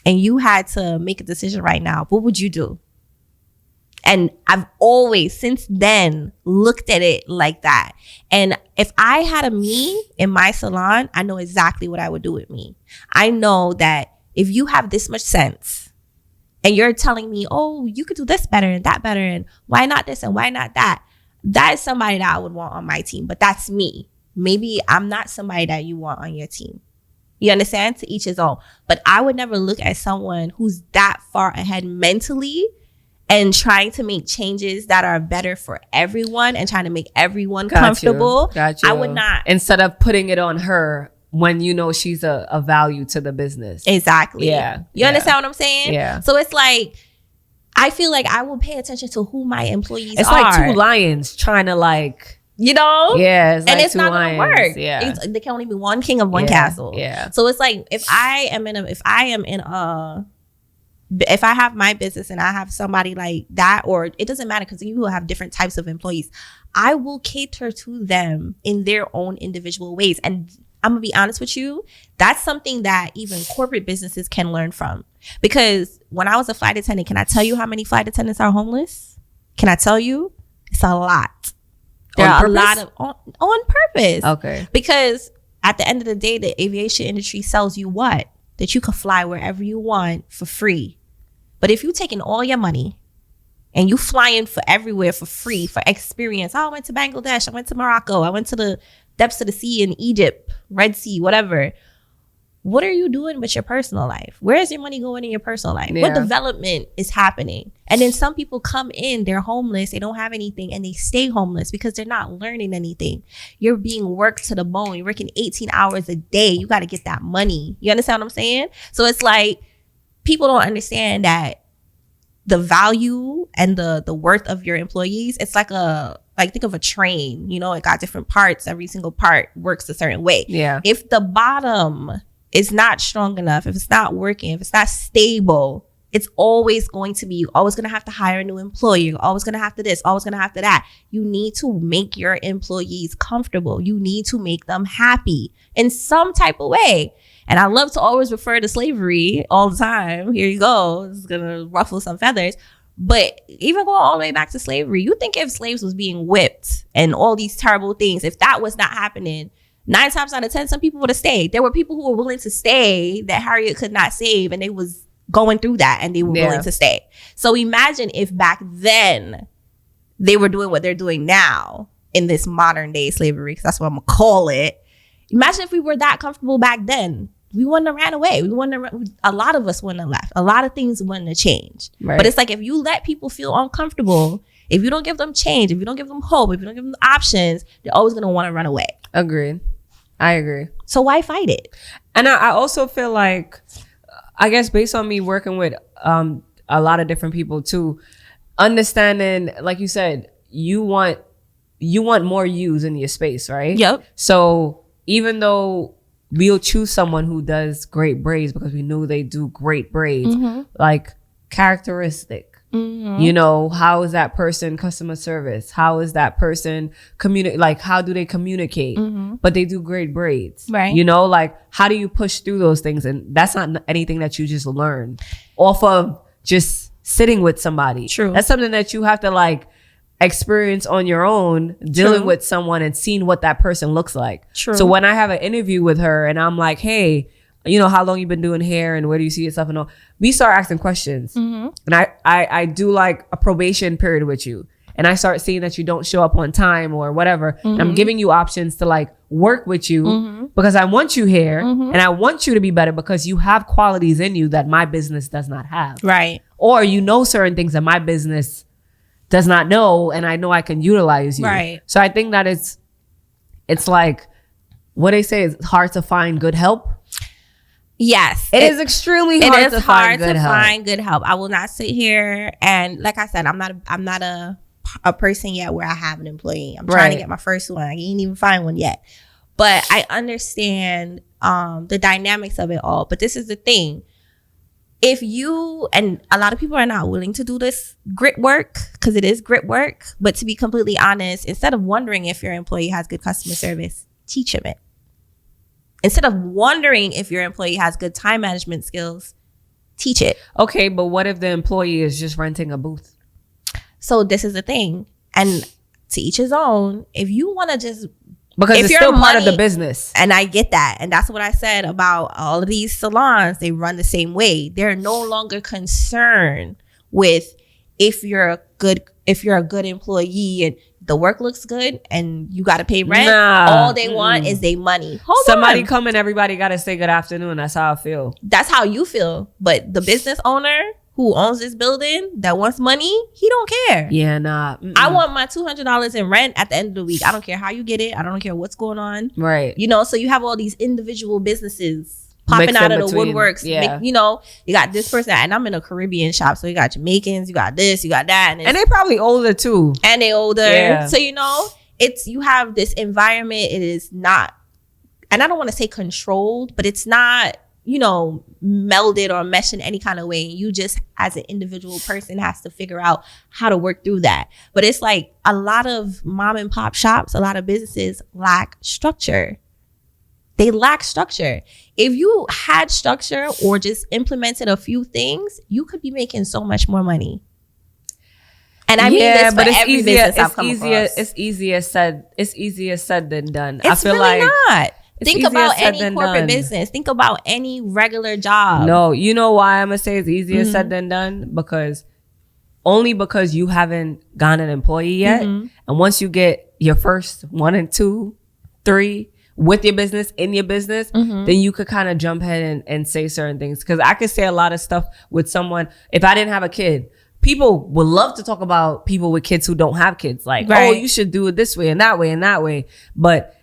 and you had to make a decision right now, what would you do? And I've always since then looked at it like that. And if I had a me in my salon, I know exactly what I would do with me. I know that if you have this much sense, and you're telling me, oh, you could do this better and that better, and why not this and why not that? That is somebody that I would want on my team. But that's me. Maybe I'm not somebody that you want on your team. You understand? To each his own. But I would never look at someone who's that far ahead mentally and trying to make changes that are better for everyone and trying to make everyone comfortable.
Got you.
I would not.
Instead of putting it on her when you know she's a value to the business.
Exactly.
Yeah.
You understand what I'm saying?
Yeah.
So it's like, I feel like I will pay attention to who my employees are.
It's like two lions trying to like,
you know?
Yeah. It's
and
like
it's not going to work.
Yeah.
There can only be one king of one castle.
Yeah.
So it's like, if I have my business and I have somebody like that, or it doesn't matter because you will have different types of employees, I will cater to them in their own individual ways. And I'm gonna be honest with you, that's something that even corporate businesses can learn from. Because when I was a flight attendant, can I tell you how many flight attendants are homeless? Can I tell you? It's a lot. There are a lot of on purpose.
Okay.
Because at the end of the day, the aviation industry sells you what? That you can fly wherever you want for free. But if you taking all your money and you flying for everywhere for free, for experience. Oh, I went to Bangladesh. I went to Morocco. I went to the depths of the sea in Egypt, Red Sea, whatever. What are you doing with your personal life? Where is your money going in your personal life? Yeah. What development is happening? And then some people come in, they're homeless, they don't have anything, and they stay homeless because they're not learning anything. You're being worked to the bone. You're working 18 hours a day. You got to get that money. You understand what I'm saying? So it's like, people don't understand that the value and the worth of your employees, it's like think of a train, you know, it got different parts. Every single part works a certain way.
Yeah.
If the bottom is not strong enough, if it's not working, if it's not stable, it's always going to be, you're always going to have to hire a new employee. You're always going to have to this, always going to have to that. You need to make your employees comfortable. You need to make them happy in some type of way. And I love to always refer to slavery all the time. Here you go. It's going to ruffle some feathers. But even going all the way back to slavery, you think if slaves was being whipped and all these terrible things, if that was not happening, 9 times out of 10, some people would have stayed. There were people who were willing to stay that Harriet could not save, and they was going through that and they were willing to stay. So imagine if back then they were doing what they're doing now in this modern day slavery, because that's what I'm going to call it. Imagine if we were that comfortable back then. We wouldn't have ran away. A lot of us wouldn't have left. A lot of things wouldn't have changed. Right. But it's like, if you let people feel uncomfortable, if you don't give them change, if you don't give them hope, if you don't give them options, they're always going to want to run away.
Agreed. I agree.
So why fight it?
And I also feel like, I guess based on me working with a lot of different people too, understanding, like you said, you want more yous in your space, right?
Yep.
So even though we'll choose someone who does great braids because we know they do great braids, like characteristic. You know, how is that person customer service? How is that person how do they communicate? But they do great braids,
right?
You know, like, how do you push through those things? And that's not anything that you just learn off of just sitting with somebody.
True.
That's something that you have to like experience on your own, dealing with someone and seeing what that person looks like.
True.
So when I have an interview with her and I'm like, hey, you know, how long you been doing hair and where do you see yourself and all, we start asking questions. And I do like a probation period with you. and I start seeing that you don't show up on time or whatever, and I'm giving you options to like work with you because I want you here and I want you to be better because you have qualities in you that my business does not have.
Right.
Or you know certain things that my business does not know, and I know I can utilize you.
Right.
So I think that it's like what they say is hard to find good help.
Yes,
it is extremely hard to find good help.
I will not sit here and, like I said, I'm not a person yet where I have an employee. I'm trying to get my first one. I ain't even find one yet. But I understand the dynamics of it all. But this is the thing. If you, and a lot of people are not willing to do this grit work because it is grit work. But to be completely honest, instead of wondering if your employee has good customer service, teach him it. Instead of wondering if your employee has good time management skills, teach it.
Okay, but what if the employee is just renting a booth?
So this is the thing. And to each his own. If you want to just...
Because it's still part of the business.
And I get that. And that's what I said about all of these salons. They run the same way. They're no longer concerned with if you're a good employee and the work looks good and you got to pay rent. All they want is their money.
Somebody come and everybody got to say good afternoon. That's how I feel.
That's how you feel. But the business owner who owns this building that wants money, he don't care.
Yeah, nah.
I want my $200 in rent at the end of the week. I don't care how you get it. I don't care what's going on.
Right.
You know, so you have all these individual businesses popping out of the woodworks.
Yeah.
You know, you got this person, and I'm in a Caribbean shop, so you got Jamaicans, you got this, you got that.
And they probably older too.
And they older.
Yeah.
So, you know, you have this environment. It is not, and I don't want to say controlled, but it's not, you know, melded or meshed in any kind of way. You just, as an individual person, has to figure out how to work through that. But it's like a lot of mom and pop shops, a lot of businesses lack structure. They lack structure. If you had structure or just implemented a few things, you could be making so much more money. And I mean this for every business I've come across.
It's easier said than done.
It's
I feel
really
like
not. Think about any corporate business. Think about any regular job.
No, you know why I'm gonna say it's easier said than done? Because you haven't gotten an employee yet. And once you get your first 1 and 2, 3 with your business, in your business, then you could kind of jump ahead and say certain things. Because I could say a lot of stuff with someone. If I didn't have a kid, people would love to talk about people with kids who don't have kids. Like, oh, you should do it this way and that way and that way. But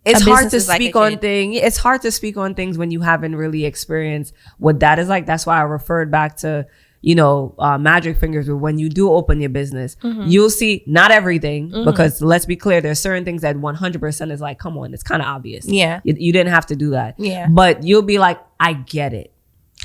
it's hard to speak on things. It's hard to speak on things when you haven't really experienced what that is like. That's why I referred back to, you know, magic fingers. When you do open your business, you'll see not everything, because let's be clear, there's certain things that 100% is like, come on, it's kind of obvious.
Yeah.
You didn't have to do that.
Yeah.
But you'll be like, I get it.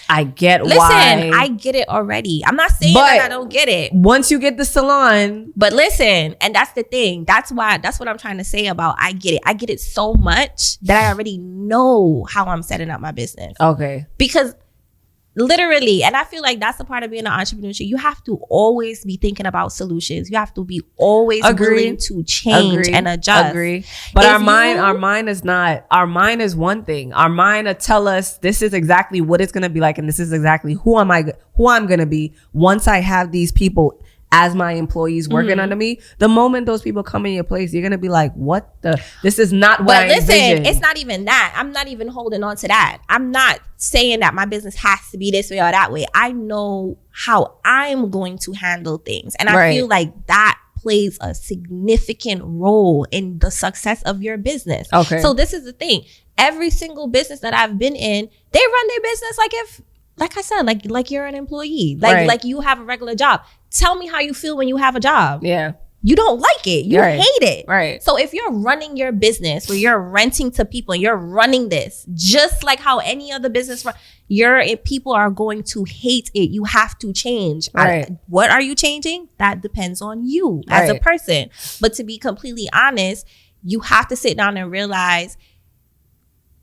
I get why.
Listen, I get it already. I'm not saying that I don't get it.
Once you get the salon.
But listen, and that's the thing. That's what I'm trying to say about I get it. I get it so much that I already know how I'm setting up my business.
Okay.
Because literally, and I feel like that's the part of being an entrepreneur. You have to always be thinking about solutions. You have to be always willing to change and adjust.
But our mind is one thing. Our mind will tell us this is exactly what it's gonna be like, and this is exactly who I'm gonna be once I have these people as my employees working under me. The moment those people come in your place, you're gonna be like, what the, this is not what I envisioned.
It's not even that. I'm not even holding on to that. I'm not saying that my business has to be this way or that way. I know how I'm going to handle things. And I feel like that plays a significant role in the success of your business. Okay. So this is the thing. Every single business that I've been in, they run their business like I said, like you're an employee, like you have a regular job. Tell me how you feel when you have a job.
Yeah.
You don't like it. You hate it.
Right.
So if you're running your business where you're renting to people and you're running this just like how any other business people are going to hate it. You have to change.
Right.
What are you changing? That depends on you as a person. But to be completely honest, you have to sit down and realize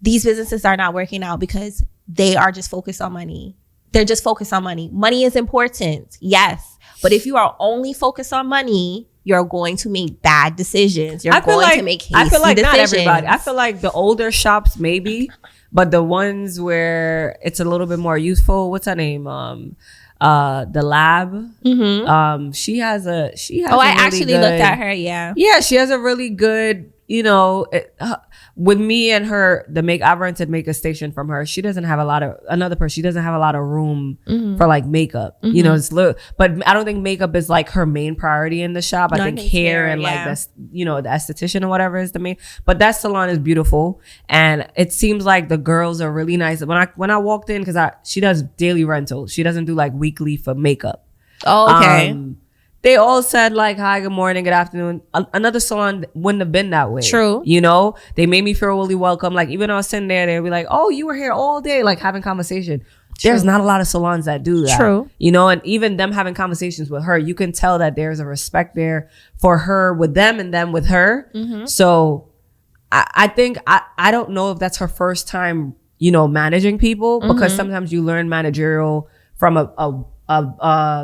these businesses are not working out because they are just focused on money. They're just focused on money. Money is important, yes. But if you are only focused on money, you're going to make bad decisions. You're going to make hasty decisions.
I feel like not everybody. I feel like the older shops maybe, but the ones where it's a little bit more youthful, what's her name? the lab. She has
I
really
actually
good,
looked at her. Yeah,
she has a really good, with me and her, I've rented makeup station from her. She doesn't have she doesn't have a lot of room for like makeup. But I don't think makeup is like her main priority in the shop. I think hair and like that's, the esthetician or whatever is the main. But that salon is beautiful, and it seems like the girls are really nice. When I walked in, because she does daily rental. She doesn't do like weekly for makeup.
Oh, okay.
They all said like, hi, good morning, good afternoon. Another salon wouldn't have been that way.
True.
They made me feel really welcome. Like, even when I was sitting there, they'd be like, oh, you were here all day, like having conversation. True. There's not a lot of salons that do that.
True.
And even them having conversations with her, you can tell that there's a respect there for her with them and them with her. So I think, I don't know if that's her first time, managing people, because sometimes you learn managerial from a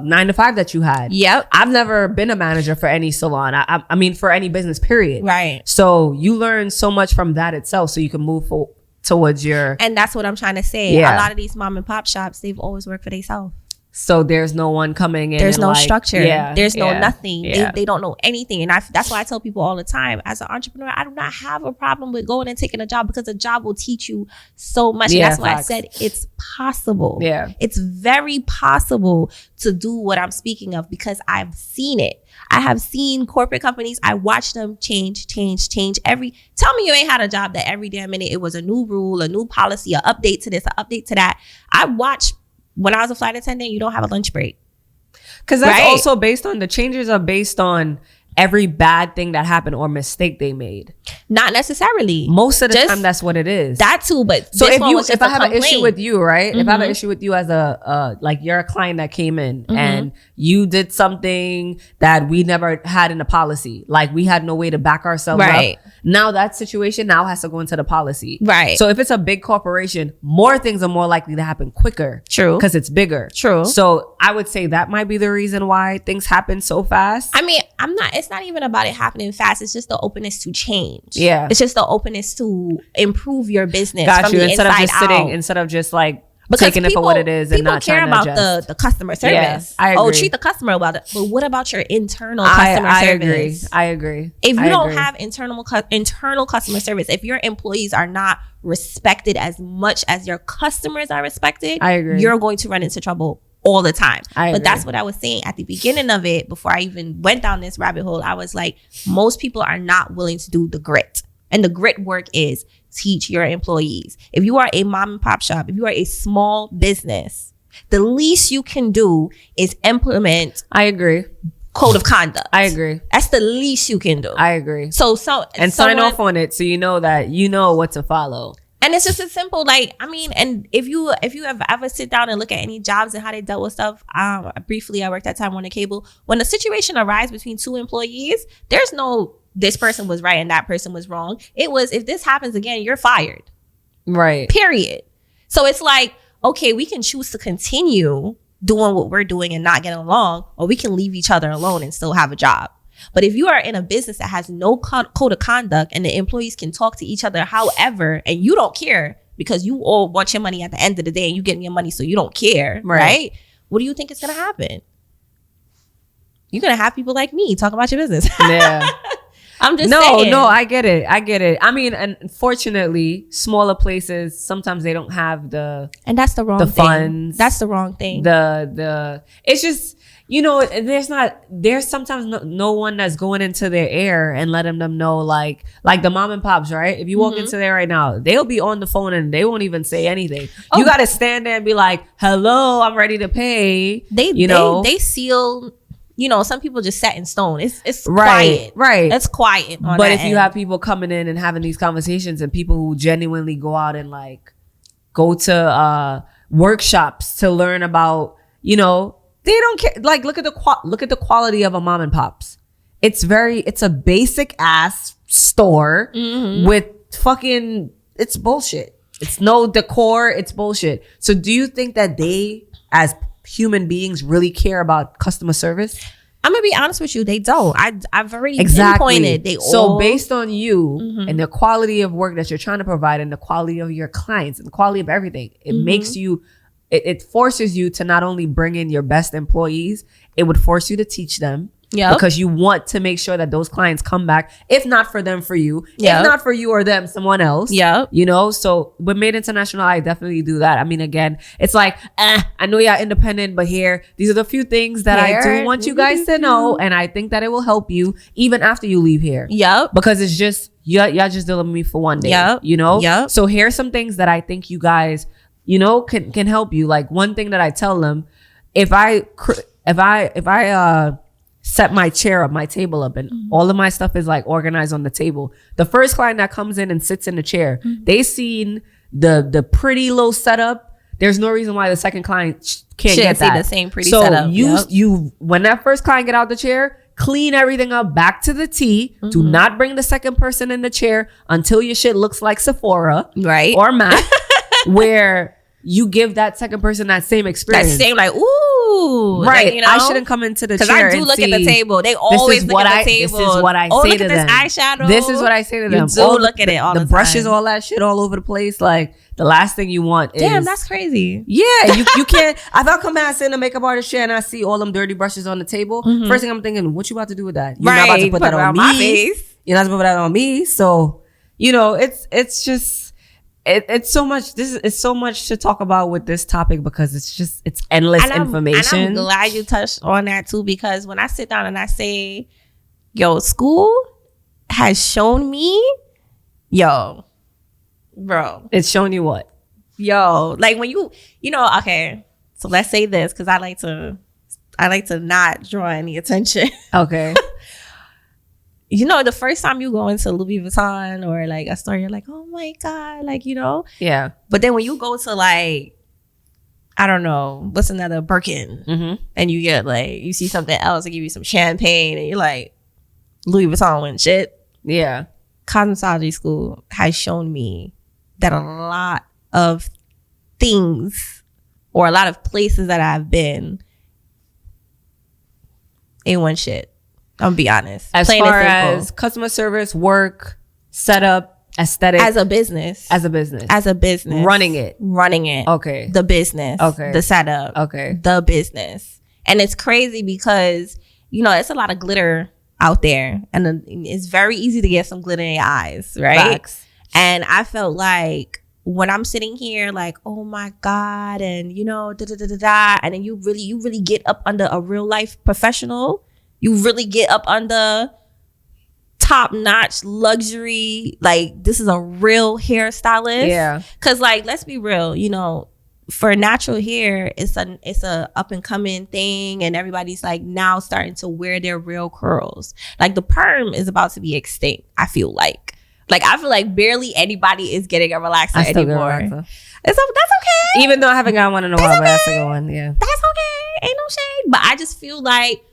9 to 5 that you had.
Yep.
I've never been a manager for any salon. I mean, for any business, period.
Right.
So you learn so much from that itself, so you can move towards your.
And that's what I'm trying to say. Yeah. A lot of these mom and pop shops, they've always worked for themselves.
So there's no one coming in.
There's no
like,
structure. There's no nothing.
Yeah.
They don't know anything. And that's why I tell people all the time, as an entrepreneur, I do not have a problem with going and taking a job, because a job will teach you so much. And that's why I said it's possible. Yeah. It's very possible to do what I'm speaking of, because I've seen it. I have seen corporate companies. I watch them change. Tell me you ain't had a job that every damn minute it was a new rule, a new policy, an update to this, an update to that. I watched. When I was a flight attendant, you don't have a lunch break.
Because that's also based on, the changes are based on every bad thing that happened or mistake they made.
Not necessarily.
Most of the time, that's what it is.
That too, but
so if I have an issue with you, right? If I have an issue with you as like you're a client that came in and you did something that we never had in the policy, like we had no way to back ourselves up. Now that situation now has to go into the policy. Right. So if it's a big corporation, more things are more likely to happen quicker. True. Because it's bigger. True. So I would say that might be the reason why things happen so fast.
I mean, it's not even about it happening fast. It's just the openness to change. Yeah. It's just the openness to improve your business from the inside out.
Instead of just like taking it for what it is and not trying to adjust. People care
about the customer service.
Yeah, I agree.
Oh, treat the customer about it. But what about your internal customer service?
I agree.
If you don't have internal customer service, if your employees are not respected as much as your customers are respected, I agree. You're going to run into trouble all the time. But that's what I was saying at the beginning of it. Before I even went down this rabbit hole, I was like, most people are not willing to do the grit. And the grit work is teach your employees. If you are a mom and pop shop, if you are a small business, the least you can do is implement.
I agree.
Code of conduct.
I agree.
That's the least you can do.
I agree.
So
sign off on it, so you know that you know what to follow.
And it's just as simple, like, I mean, and if you have ever sit down and look at any jobs and how they dealt with stuff, briefly, I worked at Time Warner Cable. When a situation arises between two employees, there's no, this person was right and that person was wrong. It was, if this happens again, you're fired. Right. Period. So it's like, okay, we can choose to continue doing what we're doing and not getting along, or we can leave each other alone and still have a job. But if you are in a business that has no code of conduct and the employees can talk to each other however, and you don't care because you all want your money at the end of the day and you getting your money, so you don't care, right? What do you think is going to happen? You're going to have people like me talk about your business. Yeah. I'm just saying.
No, I get it. I mean, and unfortunately, smaller places, sometimes they don't have
and that's the wrong thing.
Funds.
That's the wrong thing.
It's just, there's sometimes no one that's going into their ear and letting them know, like the mom and pops, right? If you walk into there right now, they'll be on the phone and they won't even say anything. Oh. You got to stand there and be like, hello, I'm ready to pay. They
seal. Some people just set in stone. It's quiet.
Right.
That's quiet.
But if you have people coming in and having these conversations and people who genuinely go out and like go to workshops to learn about, they don't care. Like, look at the quality of a mom and pops. It's a basic ass store with fucking, it's bullshit. It's no decor. It's bullshit. So do you think that they, as human beings, really care about customer service?
I'm gonna be honest with you, they don't. I've already pinpointed.
So based on you and the quality of work that you're trying to provide and the quality of your clients and the quality of everything, it makes you it forces you to not only bring in your best employees, it would force you to teach them.
Yeah.
Because you want to make sure that those clients come back, if not for them, for you. Yep. If not for you or them, someone else.
Yeah.
You know, so with Made International, I definitely do that. I mean, again, it's like, I know you're independent, but here, these are the few things that I do want you guys to know. And I think that it will help you even after you leave here.
Yep.
Because it's just, y'all just dealing with me for one day.
Yep.
You know?
Yep.
So here's some things that I think you guys, you know, can help you. Like one thing that I tell them, if I set my chair up, my table up, and all of my stuff is like organized on the table. The first client that comes in and sits in the chair, they seen the pretty little setup. There's no reason why the second client can't get that.
The same pretty setup.
So you when that first client get out the chair, clean everything up back to the T. Do not bring the second person in the chair until your shit looks like Sephora,
right,
or MAC, where you give that second person that same experience.
That same like, ooh.
Right.
Like, you know?
I shouldn't come into the chair
because I do look at the table. They always look at the table.
This is what I say to them.
Look at this eyeshadow.
This is what I say to them.
You do look at it all the time.
The brushes, all that shit all over the place. Like, the last thing you want is...
Damn, that's crazy.
Yeah, you can't... If I come back in a makeup artist chair and I see all them dirty brushes on the table, first thing I'm thinking, what you about to do with that? You're not about to put that on
my
me.
Face.
You're not supposed to put that on me. So, you know, it's just... It's so much. It's so much to talk about with this topic because it's endless information.
And I'm glad you touched on that too, because when I sit down and I say, "Yo, school has shown me, bro,
it's shown you what,
like when you know, okay. So let's say this because I like to not draw any attention.
Okay.
You know, the first time you go into Louis Vuitton or like a store, you're like, oh my God, like, you know?
Yeah.
But then when you go to like, I don't know, what's another Birkin? And you get like, you see something else, they give you some champagne and you're like, Louis Vuitton and shit.
Yeah.
Cosmetology school has shown me that a lot of things or a lot of places that I've been ain't one shit. I'm gonna be honest.
As far as customer service, work, setup, aesthetic. As a business. Running it. Okay.
The business.
Okay.
The setup.
Okay.
The business. And it's crazy because, you know, it's a lot of glitter out there. And it's very easy to get some glitter in your eyes, right?
Facts.
And I felt like when I'm sitting here like, oh my God, and you know, and then you really get up under a real life professional. You really get up under top-notch luxury. Like, this is a real hairstylist.
Yeah.
Because, like, let's be real. You know, for natural hair, it's a up-and-coming thing. And everybody's, like, now starting to wear their real curls. Like, the perm is about to be extinct, I feel like. Like, I feel like barely anybody is getting a relaxer anymore. That's okay.
Even though I haven't got one in a while, but that's a good one. Yeah.
That's okay. Ain't no shade. But I just feel like,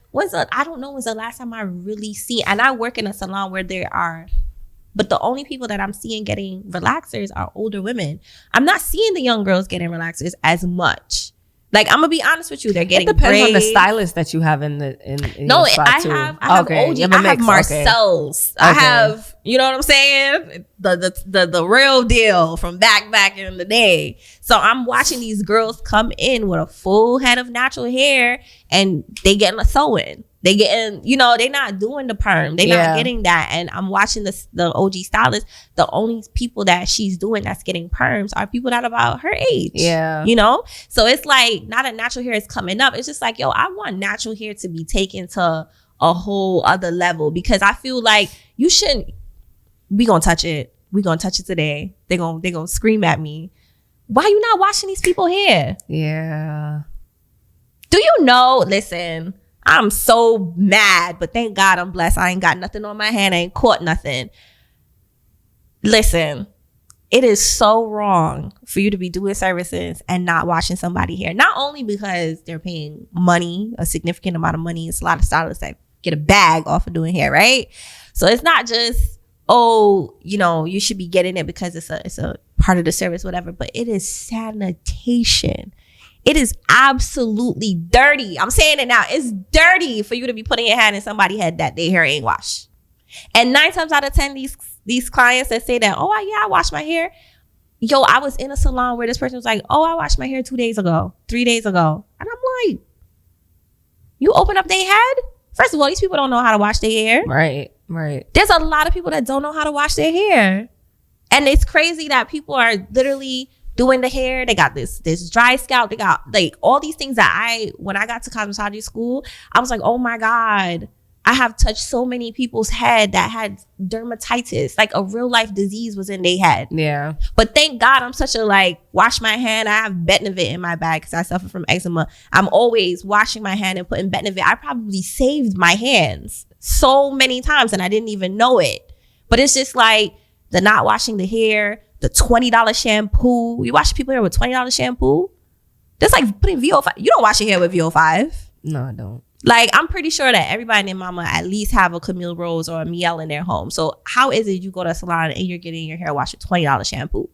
I don't know when's the last time I really see, and I work in a salon where there are, but the only people that I'm seeing getting relaxers are older women. I'm not seeing the young girls getting relaxers as much. Like, I'm gonna be honest with you, they're getting.
It depends
braids.
on the stylist that you have in
no,
your spot
I
too.
have OG, I have Marcel's, I have, you know what I'm saying, the real deal from back in the day. So I'm watching these girls come in with a full head of natural hair, and they getting a sewing. They getting, you know, they not doing the perm. They not getting that. And I'm watching the OG stylist. The only people that she's doing that's getting perms are people that are about her age. Yeah. You know? So it's like, not that natural hair is coming up. It's just like, yo, I want natural hair to be taken to a whole other level, because I feel like you shouldn't, we gonna touch it. We gonna touch it today. They gonna scream at me. Why you not washing these people hair? Yeah. Do you know, listen, I'm so mad, but thank God I'm blessed. I ain't got nothing on my hand. I ain't caught nothing. Listen, it is so wrong for you to be doing services and not washing somebody's hair. Not only because they're paying money, a significant amount of money. It's a lot of stylists that get a bag off of doing hair, right? So it's not just, oh, you know, you should be getting it because it's a part of the service, whatever. But it is sanitation. It is absolutely dirty. I'm saying it now. It's dirty for you to be putting your hand in somebody's head that their hair ain't washed. And 9 times out of 10, these clients that say that, oh, yeah, I wash my hair, yo, I was in a salon where this person was like, oh, I washed my hair 2 days ago, 3 days ago. And I'm like, you open up their head? First of all, these people don't know how to wash their hair.
Right.
There's a lot of people that don't know how to wash their hair. And it's crazy that people are literally doing the hair. They got this dry scalp. They got like all these things that when I got to cosmetology school, I was like, oh my God, I have touched so many people's head that had dermatitis, like a real life disease was in their head.
Yeah.
But thank God I'm such a like, wash my hand. I have Betnavit in my bag because I suffer from eczema. I'm always washing my hand and putting Betnavit. I probably saved my hands so many times and I didn't even know it. But it's just like the not washing the hair, the $20 shampoo. You wash people hair with $20 shampoo? That's like putting VO5. You don't wash your hair with VO5.
No, I don't.
Like, I'm pretty sure that everybody and their mama at least have a Camille Rose or a Miel in their home. So how is it you go to a salon and you're getting your hair washed with $20 shampoo?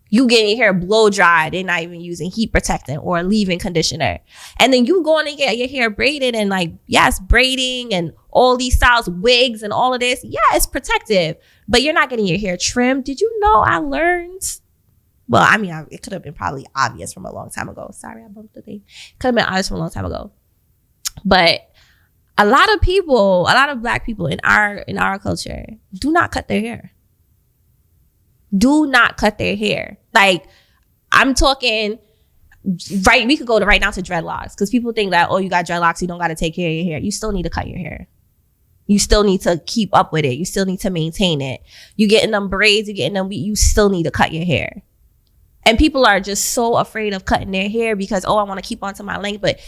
You getting your hair blow dried. They're not even using heat protectant or leave-in conditioner. And then you going to get your hair braided and like, yes, braiding and all these styles, wigs and all of this. Yeah, it's protective. But you're not getting your hair trimmed. Did you know I learned? Well, I mean, it could have been probably obvious from a long time ago. Sorry, I bumped the thing. Could have been obvious from a long time ago. But a lot of Black people in our culture do not cut their hair. Do not cut their hair. Like, I'm talking, right, we could go right now to dreadlocks because people think that, oh, you got dreadlocks, you don't got to take care of your hair. You still need to cut your hair. You still need to keep up with it. You still need to maintain it. You getting them braids, you still need to cut your hair. And people are just so afraid of cutting their hair because, oh, I want to keep on to my length. But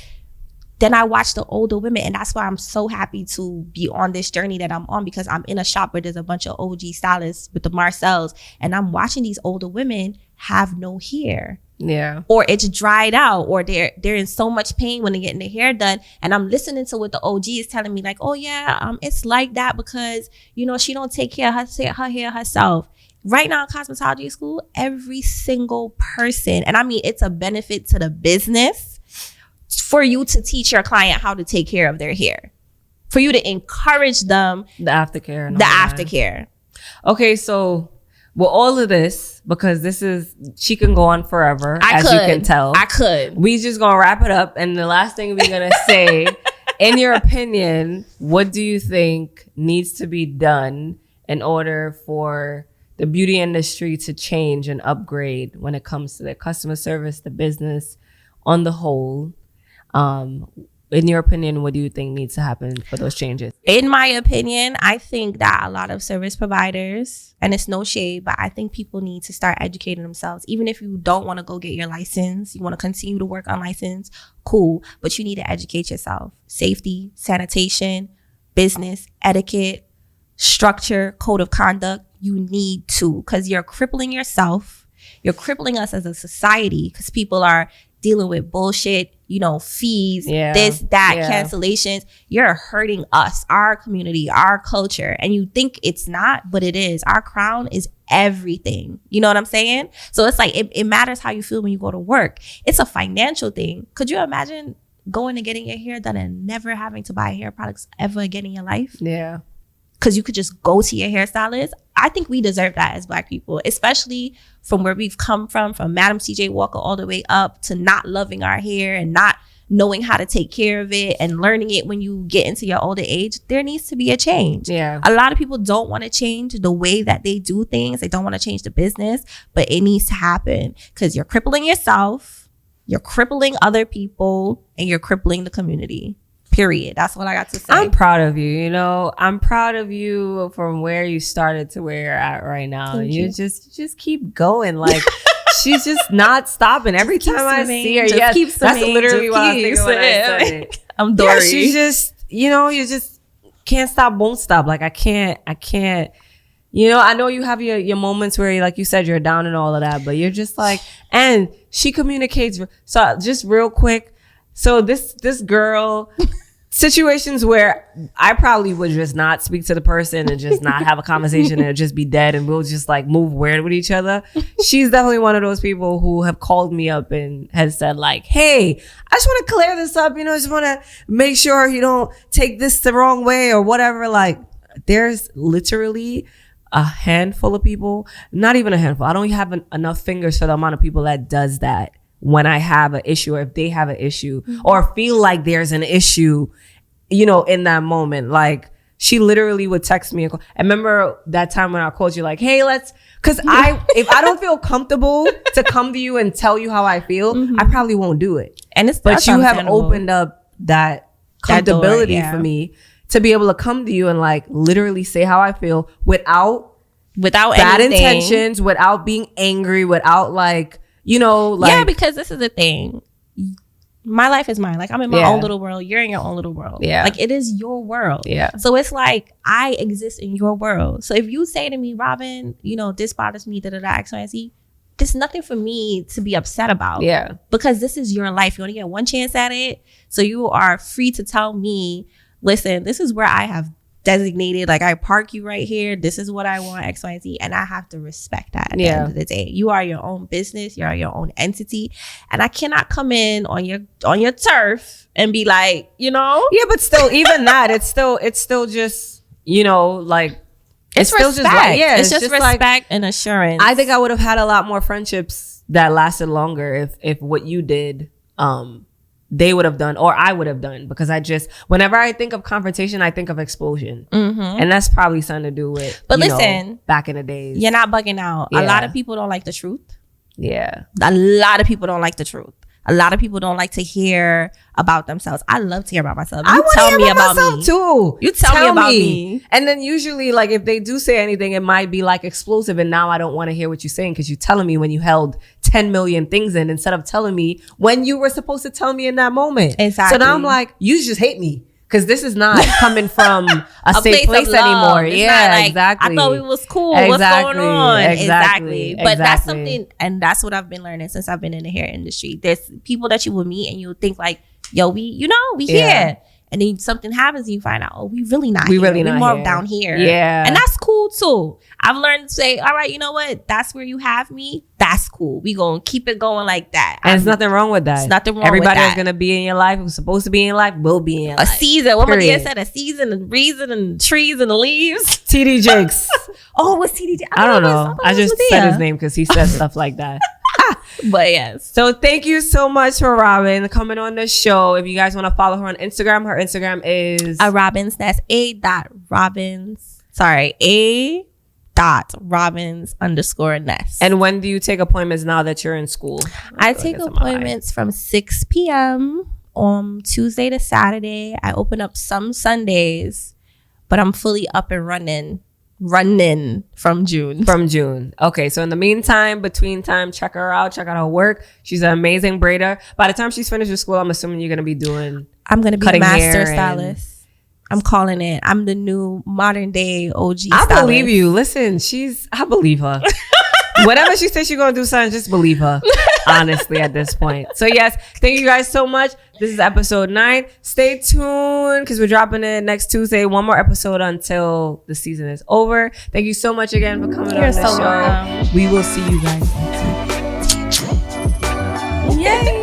then I watch the older women, and that's why I'm so happy to be on this journey that I'm on, because I'm in a shop where there's a bunch of OG stylists with the Marcells, and I'm watching these older women have no hair.
Yeah.
Or it's dried out, or they're in so much pain when they're getting their hair done. And I'm listening to what the OG is telling me, like, oh yeah, it's like that because, you know, she don't take care of her hair herself. Right now in cosmetology school, every single person, and I mean, it's a benefit to the business for you to teach your client how to take care of their hair, for you to encourage them.
The aftercare.
Aftercare.
Okay, so with all of this, because she can go on forever, you can tell.
I could.
We just gonna wrap it up. And the last thing we're gonna say, in your opinion, what do you think needs to be done in order for the beauty industry to change and upgrade when it comes to the customer service, the business on the whole? In your opinion, what do you think needs to happen for those changes?
In my opinion, I think that a lot of service providers, and it's no shade, but I think people need to start educating themselves. Even if you don't want to go get your license, you want to continue to work on license, cool, but you need to educate yourself. Safety, sanitation, business, etiquette, structure, code of conduct, you need to, because you're crippling yourself. You're crippling us as a society because people are dealing with bullshit, you know, fees, this, that, cancellations. You're hurting us, our community, our culture. And you think it's not, but it is. Our crown is everything. You know what I'm saying? So it's like, it matters how you feel when you go to work. It's a financial thing. Could you imagine going and getting your hair done and never having to buy hair products ever again in your life?
Yeah.
Because you could just go to your hairstylist. I think we deserve that as Black people, especially from where we've come from Madam CJ Walker all the way up to not loving our hair and not knowing how to take care of it and learning it when you get into your older age. There needs to be a change.
Yeah.
A lot of people don't want to change the way that they do things. They don't want to change the business, but it needs to happen because you're crippling yourself, you're crippling other people, and you're crippling the community. Period. That's what I got to say.
I'm proud of you. You know, I'm proud of you from where you started to where you're at right now.
Thank you.
Just keep going. Like she's just not stopping. Every time I see her, yes, that's literally what I was thinking when I said it.
I'm Dory.
Yeah, she just, you know, you just can't stop, won't stop. Like I can't. You know, I know you have your moments where, like you said, you're down and all of that, but you're just like, and she communicates. So just real quick. So this girl, situations where I probably would just not speak to the person and just not have a conversation and just be dead and we'll just like move weird with each other. She's definitely one of those people who have called me up and has said like, hey, I just want to clear this up. You know, I just want to make sure you don't take this the wrong way or whatever. Like there's literally a handful of people, not even a handful. I don't have enough fingers for the amount of people that does that when I have an issue or if they have an issue or feel like there's an issue, you know, in that moment. Like, she literally would text me. I remember that time when I called you like, hey, cause if I don't feel comfortable to come to you and tell you how I feel, I probably won't do it. But you have opened up that comfortability for me to be able to come to you and like literally say how I feel without bad intentions, without being angry, without like, you know, like.
Yeah, because this is the thing. My life is mine. Like, I'm in my own little world. You're in your own little world. Yeah. Like, it is your world. Yeah. So it's like, I exist in your world. So if you say to me, Robin, you know, this bothers me, X, Y, and Z, there's nothing for me to be upset about. Yeah. Because this is your life. You only get one chance at it. So you are free to tell me, listen, this is where I have designated, like, I park you right here. This is what I want, X, Y, and Z. And I have to respect that at the end of the day. You are your own business. You're your own entity. And I cannot come in on your turf and be like, you know?
Yeah, but still, even that, it's still just, you know, like,
it's still respect. Just like, yeah, it's just respect like, and assurance.
I think I would have had a lot more friendships that lasted longer if what you did, they would have done or I would have done, because whenever I think of confrontation, I think of explosion. And that's probably something to do with, but listen, back in the days.
You're not bugging out. A lot of people don't like the truth. Yeah. A lot of people don't like the truth. A lot of people don't like to hear about themselves. I love to hear about myself.
I want to hear about myself too.
You tell me about me.
And then usually, like, if they do say anything, it might be like explosive. And now I don't want to hear what you're saying because you're telling me when you held 10 million things in instead of telling me when you were supposed to tell me in that moment. Exactly. So now I'm like, you just hate me. Because this is not coming from a safe place anymore.
It's like, exactly. I thought we was cool. Exactly. What's going on? Exactly. But that's something, and that's what I've been learning since I've been in the hair industry. There's people that you will meet and you'll think like, yo, we here. And then something happens and you find out, oh, we really not here. We're more down here. Yeah. And that's cool too. I've learned to say, all right, you know what? That's where you have me. That's cool. We gonna keep it going like that.
And there's nothing wrong with that.
There's nothing wrong
with that.
Everybody
that's gonna be in your life, who's supposed to be in your life, will be in your life.
A season. What my dad said, a season and reason and trees and the leaves.
TD Jakes.
Oh, what's TD Jakes?
I don't know. I just said his name because he said stuff like that.
But yes.
So thank you so much for Robin coming on the show. If you guys want to follow her on Instagram, her Instagram is
Robins. That's A.Robins. Sorry, A.Robins_Ness.
And when do you take appointments now that you're in school?
I take appointments from 6 p.m. on Tuesday to Saturday. I open up some Sundays, but I'm fully up and running from June.
Okay, so in the meantime, between time, check her out, check out her work. She's an amazing braider. By the time she's finished with school, I'm assuming you're gonna be
I'm gonna be master stylist. I'm calling it. I'm the new modern day OG stylist.
I believe you. Listen, I believe her. Whatever she says she's gonna do something, just believe her. Honestly, at this point. So yes, thank you guys so much. This is episode 9. Stay tuned because we're dropping it next Tuesday. One more episode until the season is over. Thank you so much again for coming on the show. Welcome. We will see you guys next week. Yay!